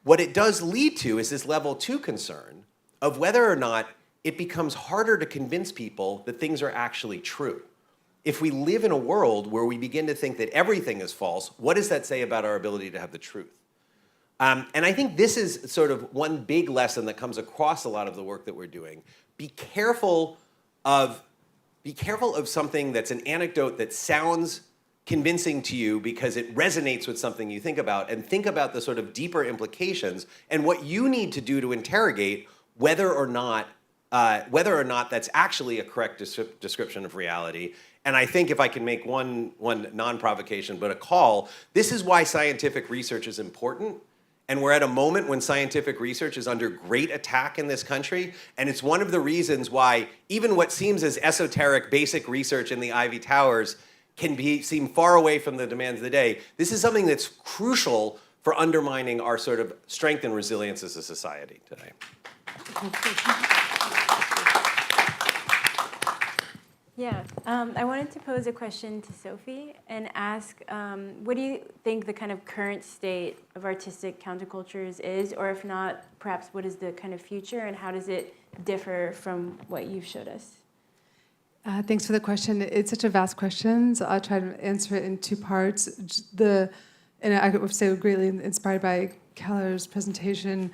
what it does lead to is this level 2 concern of whether or not it becomes harder to convince people that things are actually true. If we live in a world where we begin to think that everything is false, what does that say about our ability to have the truth? And I think this is sort of one big lesson that comes across a lot of the work that we're doing. Be careful of something that's an anecdote that sounds convincing to you because it resonates with something you think about, and think about the sort of deeper implications and what you need to do to interrogate whether or not that's actually a correct description of reality. And I think if I can make one non-provocation, but a call, this is why scientific research is important. And we're at a moment when scientific research is under great attack in this country. And it's one of the reasons why even what seems as esoteric basic research in the Ivy Towers can seem far away from the demands of the day. This is something that's crucial for undermining our sort of strength and resilience as a society today. Yeah, I wanted to pose a question to Sophie and ask, what do you think the kind of current state of artistic countercultures is, or if not, perhaps what is the kind of future, and how does it differ from what you've showed us? Thanks for the question. It's such a vast question, so I'll try to answer it in 2 parts. And I would say greatly inspired by Keller's presentation.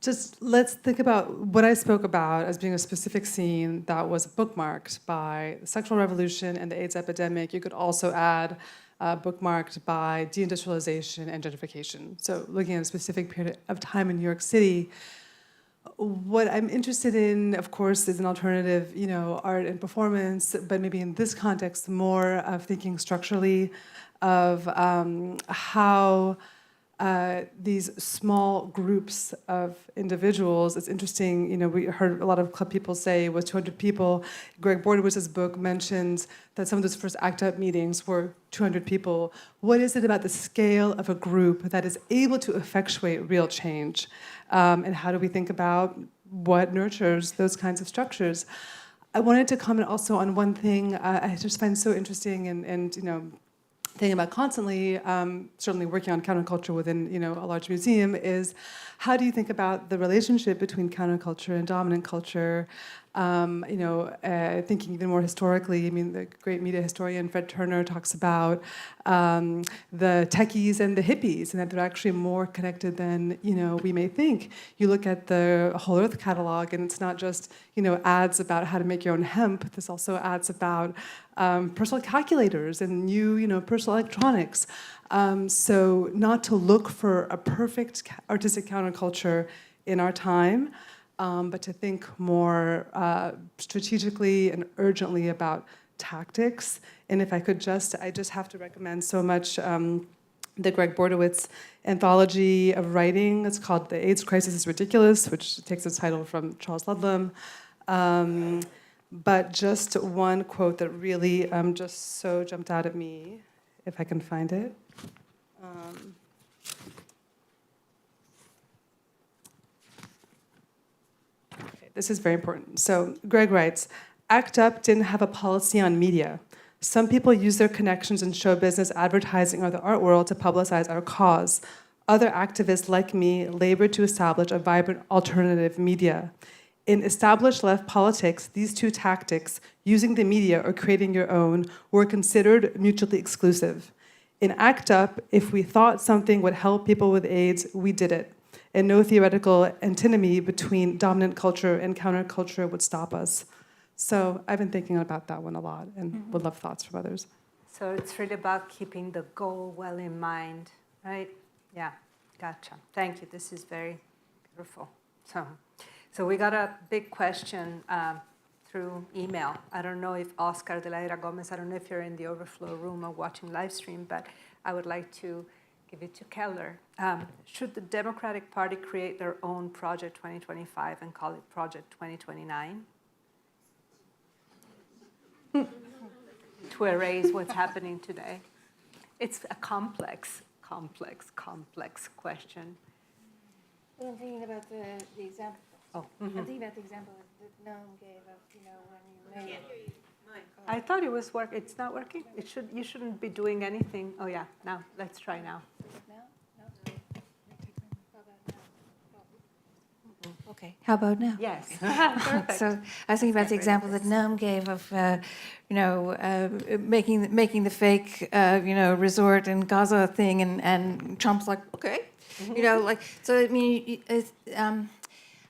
Just let's think about what I spoke about as being a specific scene that was bookmarked by the sexual revolution and the AIDS epidemic. You could also add bookmarked by deindustrialization and gentrification. So looking at a specific period of time in New York City, what I'm interested in, of course, is an alternative, art and performance, but maybe in this context, more of thinking structurally of how these small groups of individuals. It's interesting, we heard a lot of club people say it was 200 people. Greg Bordowitz's book mentions that some of those first ACT UP meetings were 200 people. What is it about the scale of a group that is able to effectuate real change? And how do we think about what nurtures those kinds of structures? I wanted to comment also on one thing I just find so interesting and thinking about constantly, certainly working on counterculture within a large museum, is how do you think about the relationship between counterculture and dominant culture? Thinking even more historically, the great media historian Fred Turner talks about the techies and the hippies, and that they're actually more connected than we may think. You look at the Whole Earth catalog, and it's not just ads about how to make your own hemp. There's also ads about personal calculators and new personal electronics. So not to look for a perfect artistic counterculture in our time, but to think more strategically and urgently about tactics. And if I could I just have to recommend so much the Greg Bordowitz anthology of writing. It's called The AIDS Crisis is Ridiculous, which takes its title from Charles Ludlam. But just one quote that really just so jumped out at me, if I can find it. Okay, this is very important. So Greg writes, ACT UP didn't have a policy on media. Some people use their connections in show business, advertising, or the art world to publicize our cause. Other activists like me labor to establish a vibrant alternative media. In established left politics, these two tactics, using the media or creating your own, were considered mutually exclusive. In ACT UP, if we thought something would help people with AIDS, we did it. And no theoretical antinomy between dominant culture and counterculture would stop us. So I've been thinking about that one a lot and would love thoughts from others. So it's really about keeping the goal well in mind, right? Yeah, gotcha. Thank you. This is very beautiful. So we got a big question through email. I don't know if Oscar de la Era Gomez, I don't know if you're in the overflow room or watching live stream, but I would like to give it to Keller. Should the Democratic Party create their own Project 2025 and call it Project 2029? To erase what's happening today. It's a complex question. Well, I'm thinking about the example. Oh. I'm thinking about the example that Noam gave of, when you made I thought it was work. It's not working. You shouldn't be doing anything. Oh yeah. Now let's try now. Okay, how about now? Yes. So I was thinking about the example that Noam gave of, making the fake, resort in Gaza thing, and Trump's like, okay, So I mean,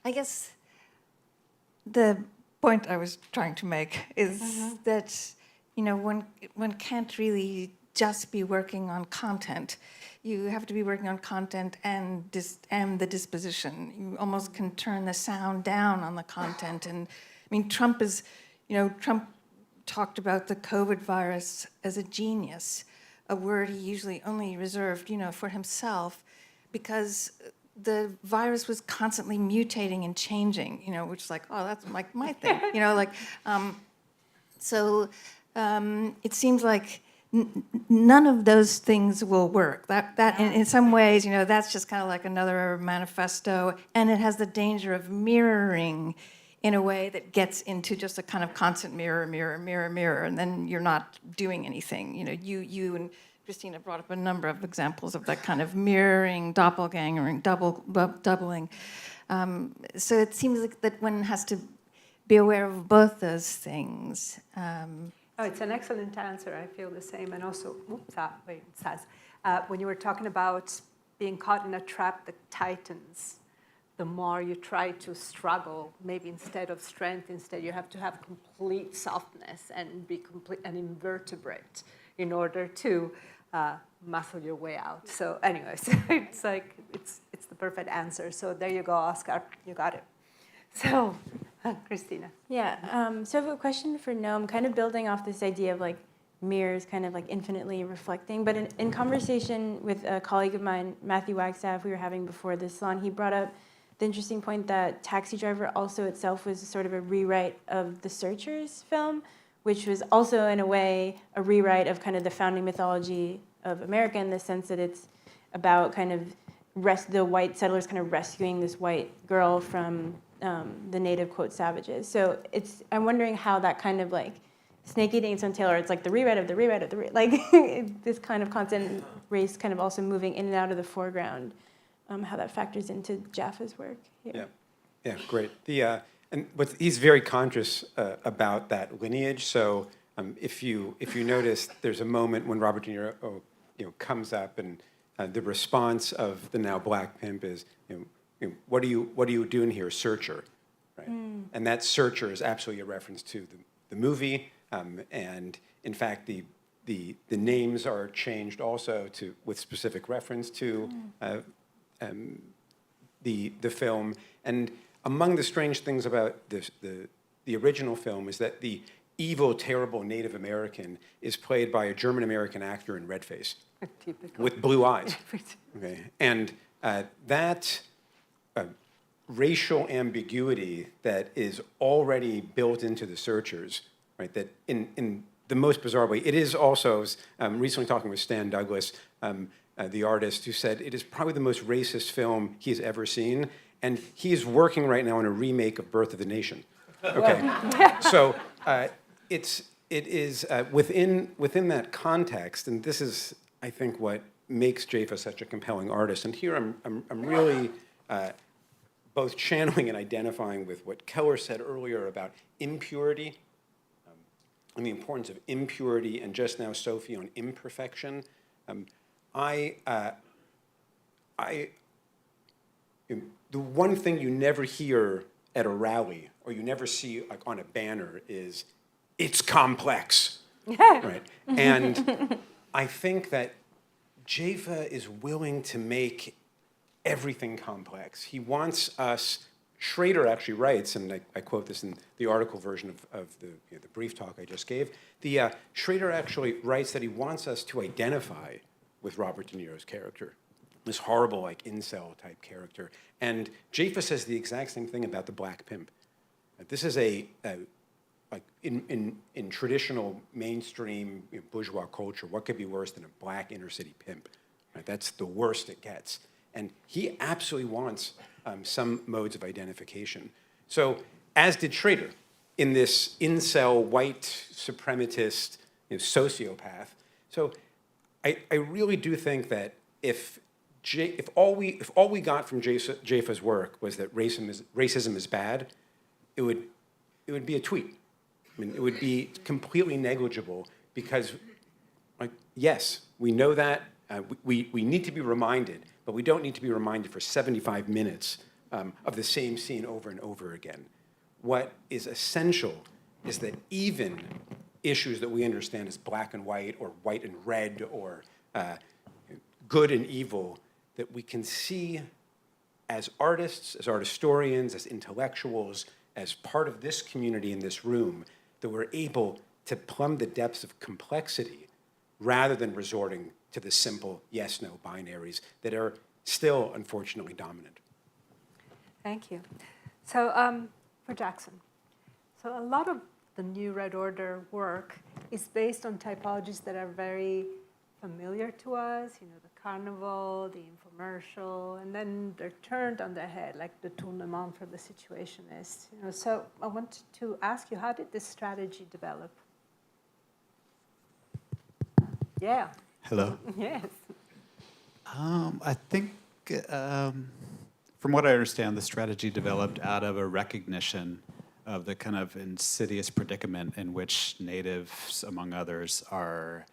I guess the point I was trying to make is that one can't really just be working on content. You have to be working on content and the disposition. You almost can turn the sound down on the content. And I mean, Trump talked about the COVID virus as a genius, a word he usually only reserved, for himself, because the virus was constantly mutating and changing, which is like, oh, that's like my thing, So it seems like none of those things will work. That in some ways, that's just kind of like another manifesto, and it has the danger of mirroring in a way that gets into just a kind of constant mirror, and then you're not doing anything. You and Christina brought up a number of examples of that kind of mirroring, doppelgängering, doubling. So it seems like that one has to be aware of both those things. Oh, it's an excellent answer. I feel the same. And also, when you were talking about being caught in a trap that tightens, the more you try to struggle, maybe instead of strength, instead you have to have complete softness and be complete and invertebrate in order to muscle your way out. So anyways, it's like, it's the perfect answer. So there you go, Oscar. You got it. So, Christina. Yeah, so I have a question for Noam, kind of building off this idea of like mirrors kind of like infinitely reflecting, but in conversation with a colleague of mine, Matthew Wagstaff, we were having before this salon, he brought up the interesting point that Taxi Driver also itself was sort of a rewrite of the Searchers film, which was also in a way a rewrite of kind of the founding mythology of America, in the sense that it's about kind of the white settlers kind of rescuing this white girl from the native, quote, savages. So I'm wondering how that kind of like snake eating its own tail, or it's like the rewrite of the rewrite of the like this kind of constant race kind of also moving in and out of the foreground, how that factors into Jaffa's work here. Yeah, great. He's very conscious about that lineage. So if you notice, there's a moment when Robert De Niro comes up, and the response of the now black pimp is, what are you doing here, searcher? Right? And that searcher is absolutely a reference to the movie, and in fact the names are changed also with specific reference to the film. And among the strange things about the original film is that the evil, terrible Native American is played by a German American actor in red face with blue eyes. Okay, and that racial ambiguity that is already built into the Searchers, right? That in the most bizarre way, it is also. Recently talking with Stan Douglas, the artist, who said it is probably the most racist film he's ever seen, and he is working right now on a remake of Birth of the Nation. Okay, so it is within that context, and this is, I think, what makes Jafa such a compelling artist. And here I'm really both channeling and identifying with what Keller said earlier about impurity, and the importance of impurity, and just now Sophie on imperfection. The one thing you never hear at a rally, or you never see like on a banner, is it's complex, right? And I think that Jafa is willing to make everything complex. He wants us. Schrader actually writes, and I quote this in the article version of the brief talk I just gave. Schrader actually writes that he wants us to identify with Robert De Niro's character, this horrible like incel type character. And Jafa says the exact same thing about the black pimp. This is like in traditional mainstream bourgeois culture, what could be worse than a black inner city pimp? Right? That's the worst it gets. And he absolutely wants some modes of identification. So, as did Schrader, in this incel white suprematist sociopath. So, I really do think that if all we got from Jafa's work was that racism is bad, it would be a tweet. I mean, it would be completely negligible because, like, yes, we know that. We need to be reminded, but we don't need to be reminded for 75 minutes of the same scene over and over again. What is essential is that even issues that we understand as black and white and red or good and evil, that we can see as artists, as art historians, as intellectuals, as part of this community in this room, that we're able to plumb the depths of complexity rather than resorting to the simple yes-no binaries that are still, unfortunately, dominant. Thank you. So for Jackson, so a lot of the New Red Order work is based on typologies that are very familiar to us, the carnival, the infomercial, and then they're turned on their head, like the tournement for the situationists. So I wanted to ask you, how did this strategy develop? Yeah. Hello. Yes. I think, from what I understand, the strategy developed out of a recognition of the kind of insidious predicament in which natives, among others, are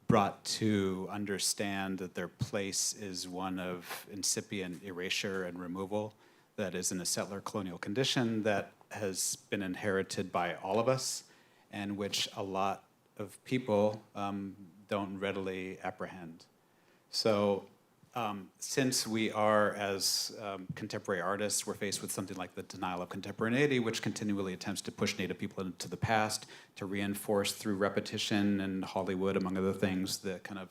brought to understand that their place is one of incipient erasure and removal that is in a settler colonial condition that has been inherited by all of us and which a lot of people don't readily apprehend. So since we are, as contemporary artists, we're faced with something like the denial of contemporaneity, which continually attempts to push Native people into the past, to reinforce through repetition and Hollywood, among other things, the kind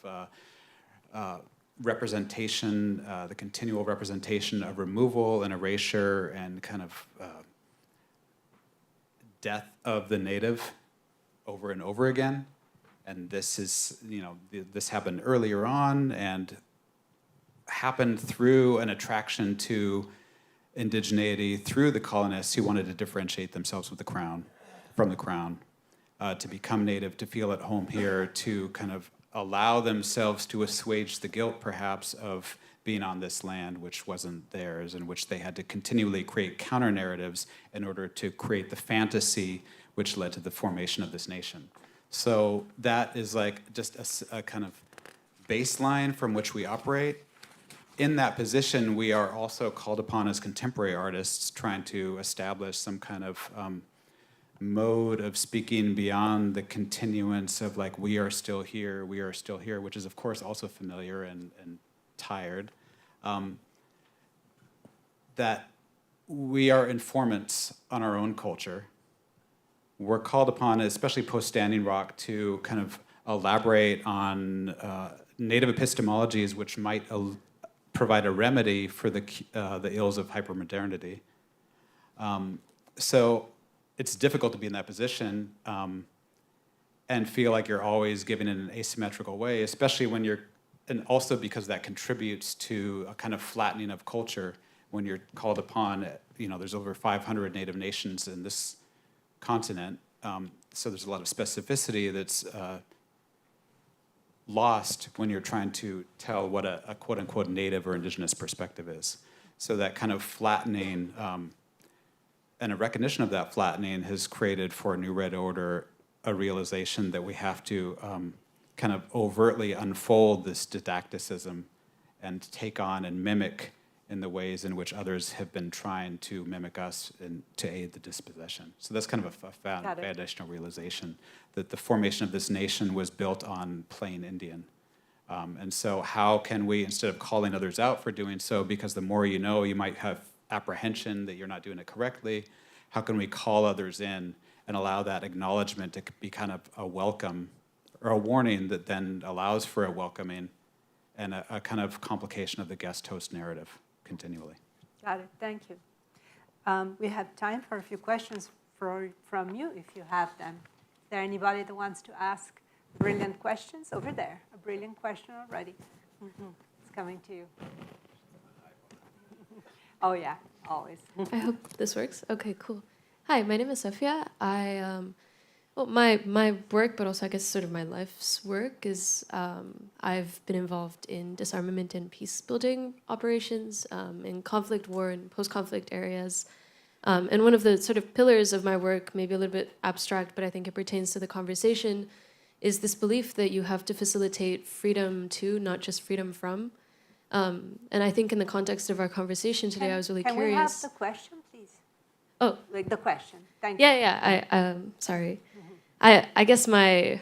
of representation, the continual representation of removal and erasure and kind of death of the Native over and over again. And this is, this happened earlier on and happened through an attraction to indigeneity through the colonists who wanted to differentiate themselves with the crown, from the crown, to become native, to feel at home here, to kind of allow themselves to assuage the guilt, perhaps, of being on this land which wasn't theirs, in which they had to continually create counter-narratives in order to create the fantasy which led to the formation of this nation. So that is like just a kind of baseline from which we operate. In that position, we are also called upon as contemporary artists trying to establish some kind of mode of speaking beyond the continuance of like, we are still here, which is of course also familiar and tired. That we are informants on our own culture. We're called upon, especially post-Standing Rock, to kind of elaborate on native epistemologies which might provide a remedy for the ills of hypermodernity. So it's difficult to be in that position and feel like you're always giving in an asymmetrical way, especially when you're, and also because that contributes to a kind of flattening of culture when you're called upon, there's over 500 native nations in this continent, so there's a lot of specificity that's lost when you're trying to tell what a quote-unquote native or indigenous perspective is. So that kind of flattening and a recognition of that flattening has created for New Red Order a realization that we have to kind of overtly unfold this didacticism and take on and mimic in the ways in which others have been trying to mimic us and to aid the dispossession. So that's kind of a foundational realization that the formation of this nation was built on plain Indian. And so how can we, instead of calling others out for doing so, because the more you know, you might have apprehension that you're not doing it correctly, how can we call others in and allow that acknowledgement to be kind of a welcome or a warning that then allows for a welcoming and a kind of complication of the guest-host narrative continually. Got it. Thank you. We have time for a few questions from you, if you have them. Is there anybody that wants to ask brilliant questions? Over there. A brilliant question already. It's coming to you. Oh, yeah, always. I hope this works. Okay, cool. Hi, my name is Sofia. Well, my work, but also I guess sort of my life's work is I've been involved in disarmament and peace building operations in conflict, war, and post-conflict areas. And one of the sort of pillars of my work, maybe a little bit abstract, but I think it pertains to the conversation, is this belief that you have to facilitate freedom to, not just freedom from. And I think in the context of our conversation today, I was really curious. Can we have the question, please? Oh. Like the question. Thank you. Yeah, sorry. I guess my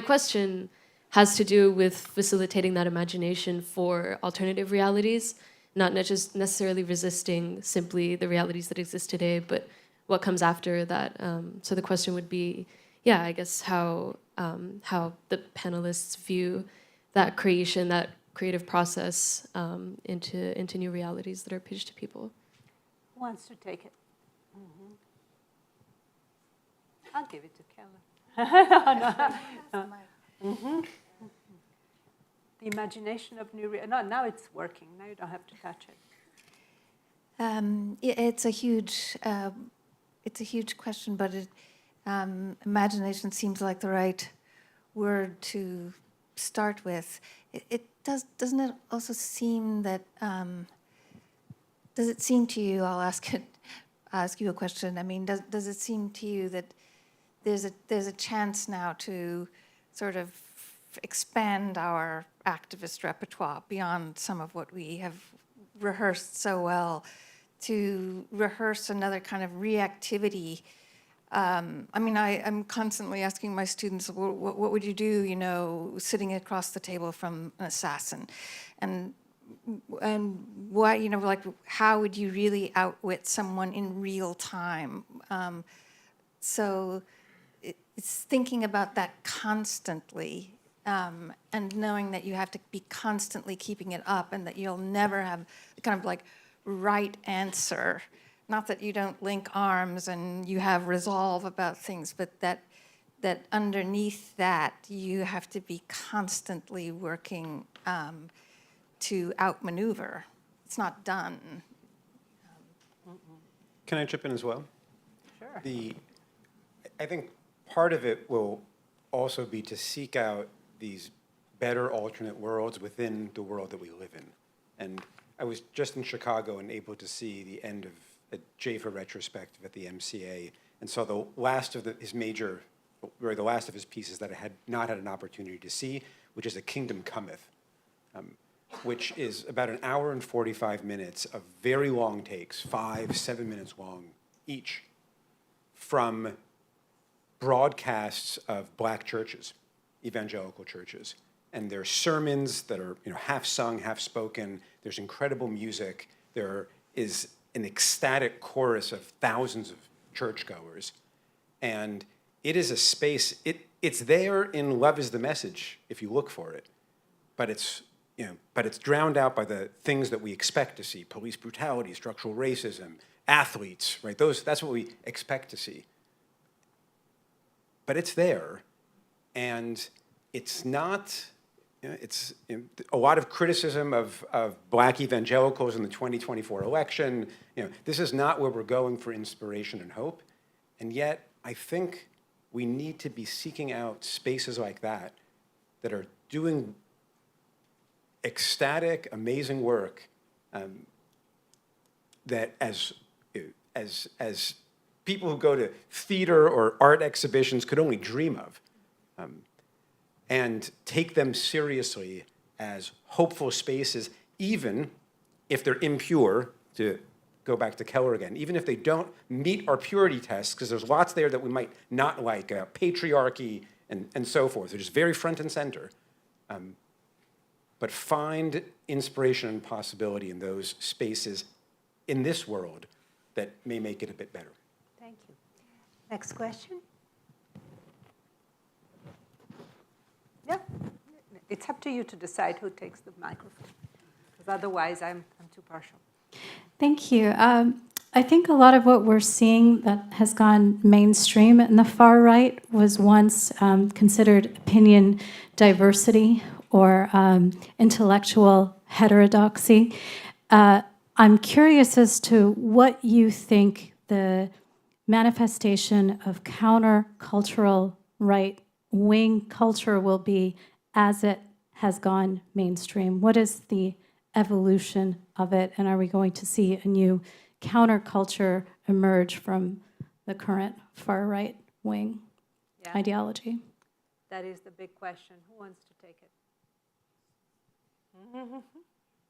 question has to do with facilitating that imagination for alternative realities, not just necessarily resisting simply the realities that exist today, but what comes after that. So the question would be, yeah, I guess how the panelists view that creation, that creative process into new realities that are pitched to people. Who wants to take it? I'll give it to Keller. No. The imagination of new no, now it's working. Now you don't have to touch it. It's a huge question, but imagination seems like the right word to start with. Doesn't it also seem that? Does it seem to you? I'll ask you a question. I mean, does it seem to you that there's a chance now to sort of expand our activist repertoire beyond some of what we have rehearsed so well, to rehearse another kind of reactivity? I mean, I'm constantly asking my students, what would you do, you know, sitting across the table from an assassin? And why, you know, like, how would you really outwit someone in real time? So it's thinking about that constantly, and knowing that you have to be constantly keeping it up, and that you'll never have the kind of like right answer. Not that you don't link arms and you have resolve about things, but that underneath that you have to be constantly working to outmaneuver. It's not done. Can I chip in as well? Sure. I think part of it will also be to seek out these better alternate worlds within the world that we live in. And I was just in Chicago and able to see the end of a JAFA retrospective at the MCA, and saw the last of the last of his pieces that I had not had an opportunity to see, which is A Kingdom Cometh, which is about an hour and 45 minutes of very long takes, 5-7 minutes long each, from broadcasts of black churches, evangelical churches. And there's sermons that are, you know, half sung, half spoken. There's incredible music. There is an ecstatic chorus of thousands of churchgoers. And it is a space, it's there in Love is the Message if you look for it. But it's drowned out by the things that we expect to see: police brutality, structural racism, athletes, right? That's what we expect to see. But it's there, and it's not, it's a lot of criticism of black evangelicals in the 2024 election. This is not where we're going for inspiration and hope. And yet, I think we need to be seeking out spaces like that are doing ecstatic, amazing work that as people who go to theater or art exhibitions could only dream of, and take them seriously as hopeful spaces, even if they're impure, to go back to Keller again, even if they don't meet our purity tests, because there's lots there that we might not like, patriarchy and so forth. They're just very front and center. But find inspiration and possibility in those spaces in this world that may make it a bit better. Thank you. Next question. Yeah, it's up to you to decide who takes the microphone, because otherwise I'm too partial. Thank you. I think a lot of what we're seeing that has gone mainstream in the far right was once considered opinion diversity or intellectual heterodoxy. I'm curious as to what you think the manifestation of countercultural right-wing culture will be as it has gone mainstream. What is the evolution of it, and are we going to see a new counterculture emerge from the current far right wing ideology? That is the big question. Who wants to take it?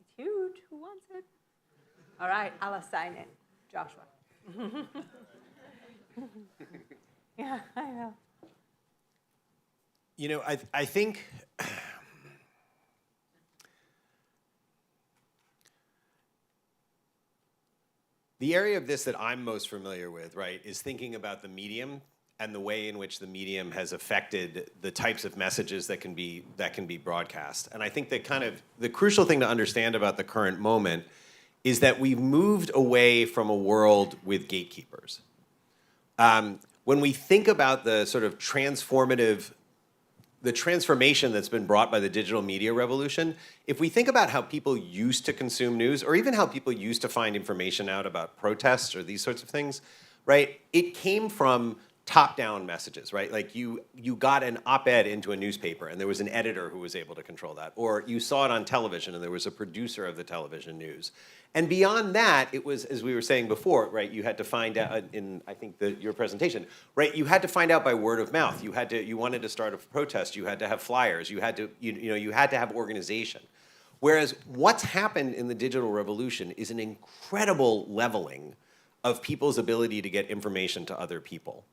It's huge. Who wants it? All right, I'll assign it. Joshua. Yeah, I know. You know, I think the area of this that I'm most familiar with, right, is thinking about the medium and the way in which the medium has affected the types of messages that can be broadcast. And I think that kind of the crucial thing to understand about the current moment is that we've moved away from a world with gatekeepers. When we think about the sort of the transformation that's been brought by the digital media revolution, if we think about how people used to consume news, or even how people used to find information out about protests or these sorts of things, right? It came from top-down messages, right? Like you got an op-ed into a newspaper and there was an editor who was able to control that. Or you saw it on television and there was a producer of the television news. And beyond that, it was, as we were saying before, right, you had to find out in, I think, your presentation, right, you had to find out by word of mouth. You wanted to start a protest, you had to have flyers, you had to, you had to have organization. Whereas what's happened in the digital revolution is an incredible leveling of people's ability to get information to other people.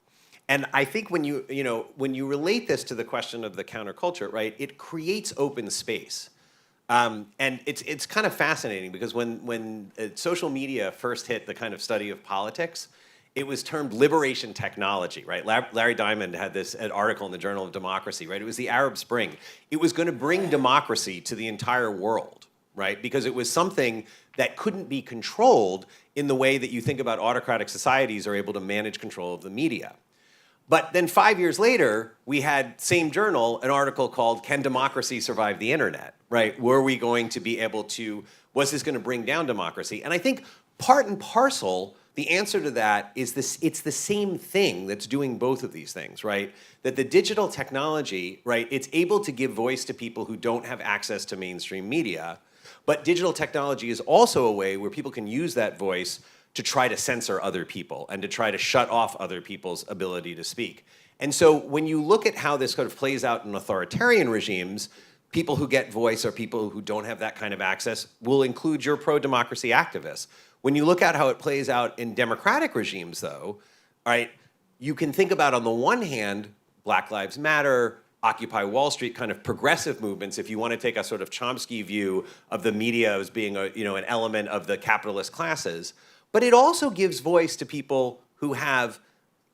And I think when you relate this to the question of the counterculture, right, it creates open space. And it's kind of fascinating because when social media first hit the kind of study of politics, it was termed liberation technology, right? Larry Diamond had an article in the Journal of Democracy, right? It was the Arab Spring. It was going to bring democracy to the entire world, right? Because it was something that couldn't be controlled in the way that you think about autocratic societies are able to manage control of the media. But then 5 years later, we had, same journal, an article called, Can Democracy Survive the Internet, right? Were we going to be able to, was this going to bring down democracy? And I think part and parcel, the answer to that is this, it's the same thing that's doing both of these things, right? That the digital technology, right, it's able to give voice to people who don't have access to mainstream media, but digital technology is also a way where people can use that voice to try to censor other people and to try to shut off other people's ability to speak. And so when you look at how this sort of plays out in authoritarian regimes, people who get voice or people who don't have that kind of access will include your pro-democracy activists. When you look at how it plays out in democratic regimes, though, right, you can think about, on the one hand, Black Lives Matter, Occupy Wall Street, kind of progressive movements, if you want to take a sort of Chomsky view of the media as being a, an element of the capitalist classes. But it also gives voice to people who have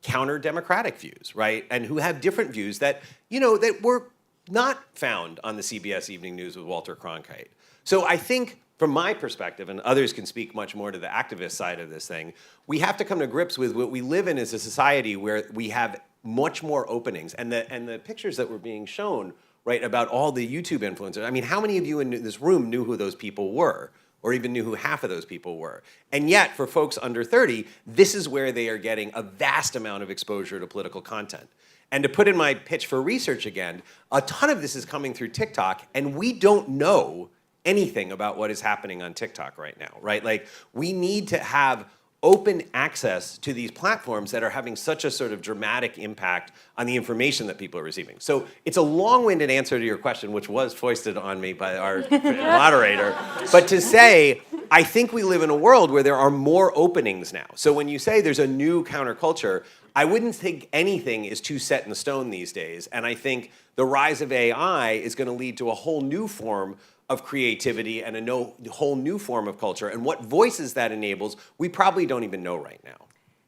counter-democratic views, right? And who have different views that, that were not found on the CBS Evening News with Walter Cronkite. So I think, from my perspective, and others can speak much more to the activist side of this thing, we have to come to grips with what we live in as a society where we have much more openings. And the pictures that were being shown, right, about all the YouTube influencers, I mean, how many of you in this room knew who those people were? Or even knew who half of those people were. And yet, for folks under 30, this is where they are getting a vast amount of exposure to political content. And to put in my pitch for research again, a ton of this is coming through TikTok, and we don't know anything about what is happening on TikTok right now, right? Like, we need to have open access to these platforms that are having such a sort of dramatic impact on the information that people are receiving. So it's a long-winded answer to your question, which was foisted on me by our moderator. But to say, I think we live in a world where there are more openings now. So when you say there's a new counterculture, I wouldn't think anything is too set in stone these days. And I think the rise of AI is going to lead to a whole new form of creativity and a whole new form of culture. And what voices that enables, we probably don't even know right now.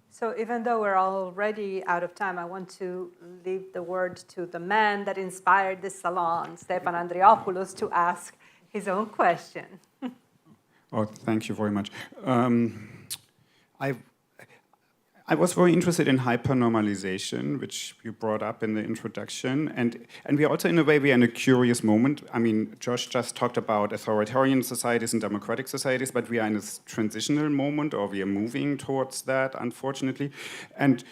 So even though we're already out of time, I want to leave the word to the man that inspired this salon, Stefan Andriopoulos, to ask his own question. Oh, thank you very much. I was very interested in hypernormalization, which you brought up in the introduction. And we also, in a way, we are in a curious moment. I mean, Josh just talked about authoritarian societies and democratic societies, but we are in this transitional moment, or we are moving towards that, unfortunately. And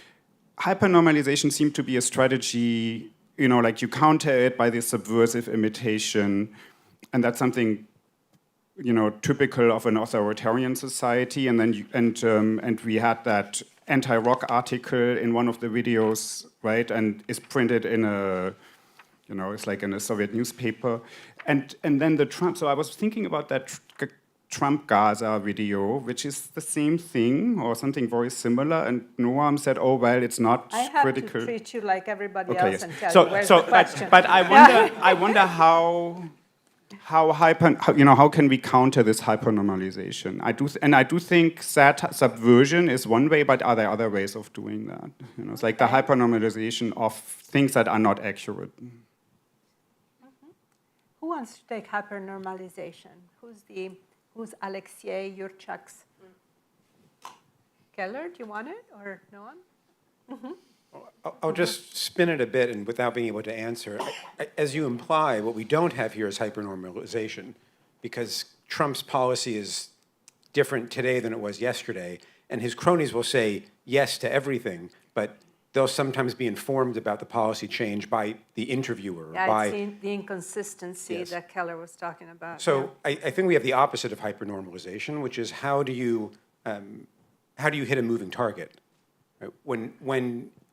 hypernormalization seemed to be a strategy, you know, like you counter it by this subversive imitation. And that's something, you know, typical of an authoritarian society. And then and we had that anti-rock article in one of the videos, right? And it's printed in a, you know, it's like in a Soviet newspaper. And then the Trump, so I was thinking about that Trump Gaza video, which is the same thing or something very similar. And Noam said, oh, well, it's not critical. I have to treat you like everybody Okay, else and yes. tell you where's the question. But I wonder how can we counter this hypernormalization? I do think that subversion is one way, but are there other ways of doing that? You know, it's like the hypernormalization of things that are not accurate. Mm-hmm. Who wants to take hypernormalization? Who's Alexei Yurchak's? Keller, do you want it or no one? Mm-hmm. I'll just spin it a bit, and without being able to answer, as you imply, what we don't have here is hypernormalization, because Trump's policy is different today than it was yesterday, and his cronies will say yes to everything, but they'll sometimes be informed about the policy change by the interviewer. Yeah, by it's the inconsistency Yes. that Keller was talking about. So I think we have the opposite of hypernormalization, which is how do you hit a moving target? Right?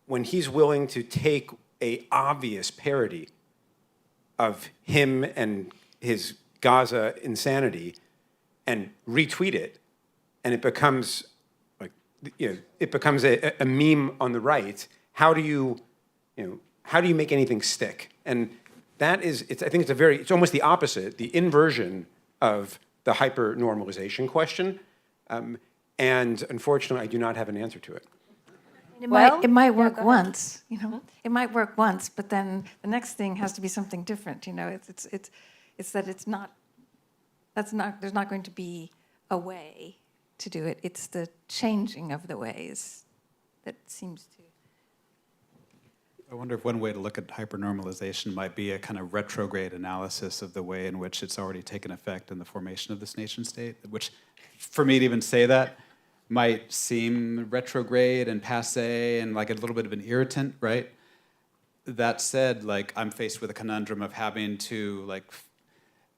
When he's willing to take a obvious parody of him and his Gaza insanity and retweet it, and it becomes like, you know, it becomes a meme on the right. How do you make anything stick? And that is, I think it's almost the opposite, the inversion of the hypernormalization question. And unfortunately, I do not have an answer to it. It might work once, you know. It might work once, but then the next thing has to be something different, you know. It's that it's not. There's not going to be a way to do it. It's the changing of the ways that seems to. I wonder if one way to look at hypernormalization might be a kind of retrograde analysis of the way in which it's already taken effect in the formation of this nation state, which, for me to even say that, might seem retrograde and passé and like a little bit of an irritant, right? That said, like, I'm faced with a conundrum of having to like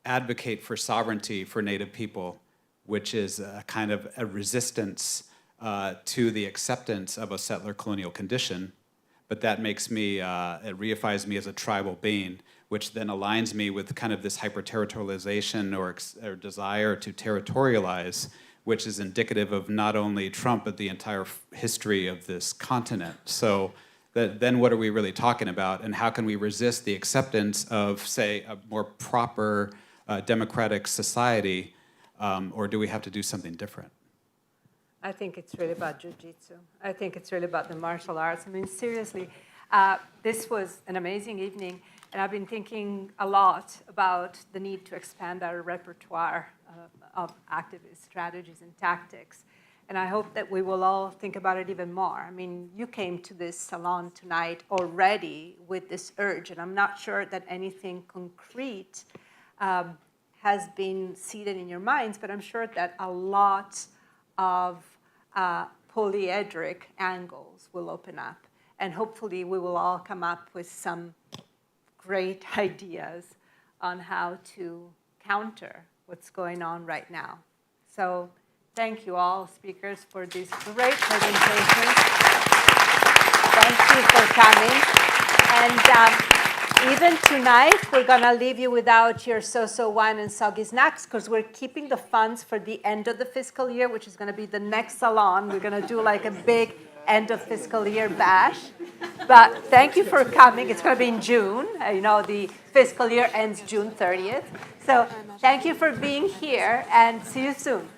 advocate for sovereignty for Native people, which is a kind of a resistance to the acceptance of a settler colonial condition. But that makes me, it reifies me as a tribal being, which then aligns me with kind of this hyper-territorialization or desire to territorialize, which is indicative of not only Trump, but the entire history of this continent. So then what are we really talking about? And how can we resist the acceptance of, say, a more proper democratic society? Or do we have to do something different? I think it's really about jiu-jitsu. I think it's really about the martial arts. I mean, seriously, this was an amazing evening, and I've been thinking a lot about the need to expand our repertoire of activist strategies and tactics. And I hope that we will all think about it even more. I mean, you came to this salon tonight already with this urge, and I'm not sure that anything concrete has been seated in your minds, but I'm sure that a lot of polyedric angles will open up. And hopefully we will all come up with some great ideas on how to counter what's going on right now. So thank you all speakers for these great presentations. Thank you for coming. And even tonight, we're going to leave you without your so-so wine and soggy snacks because we're keeping the funds for the end of the fiscal year, which is going to be the next Salon. We're going to do like a big end of fiscal year bash. But thank you for coming. It's going to be in June. You know, the fiscal year ends June 30th. So thank you for being here, and see you soon.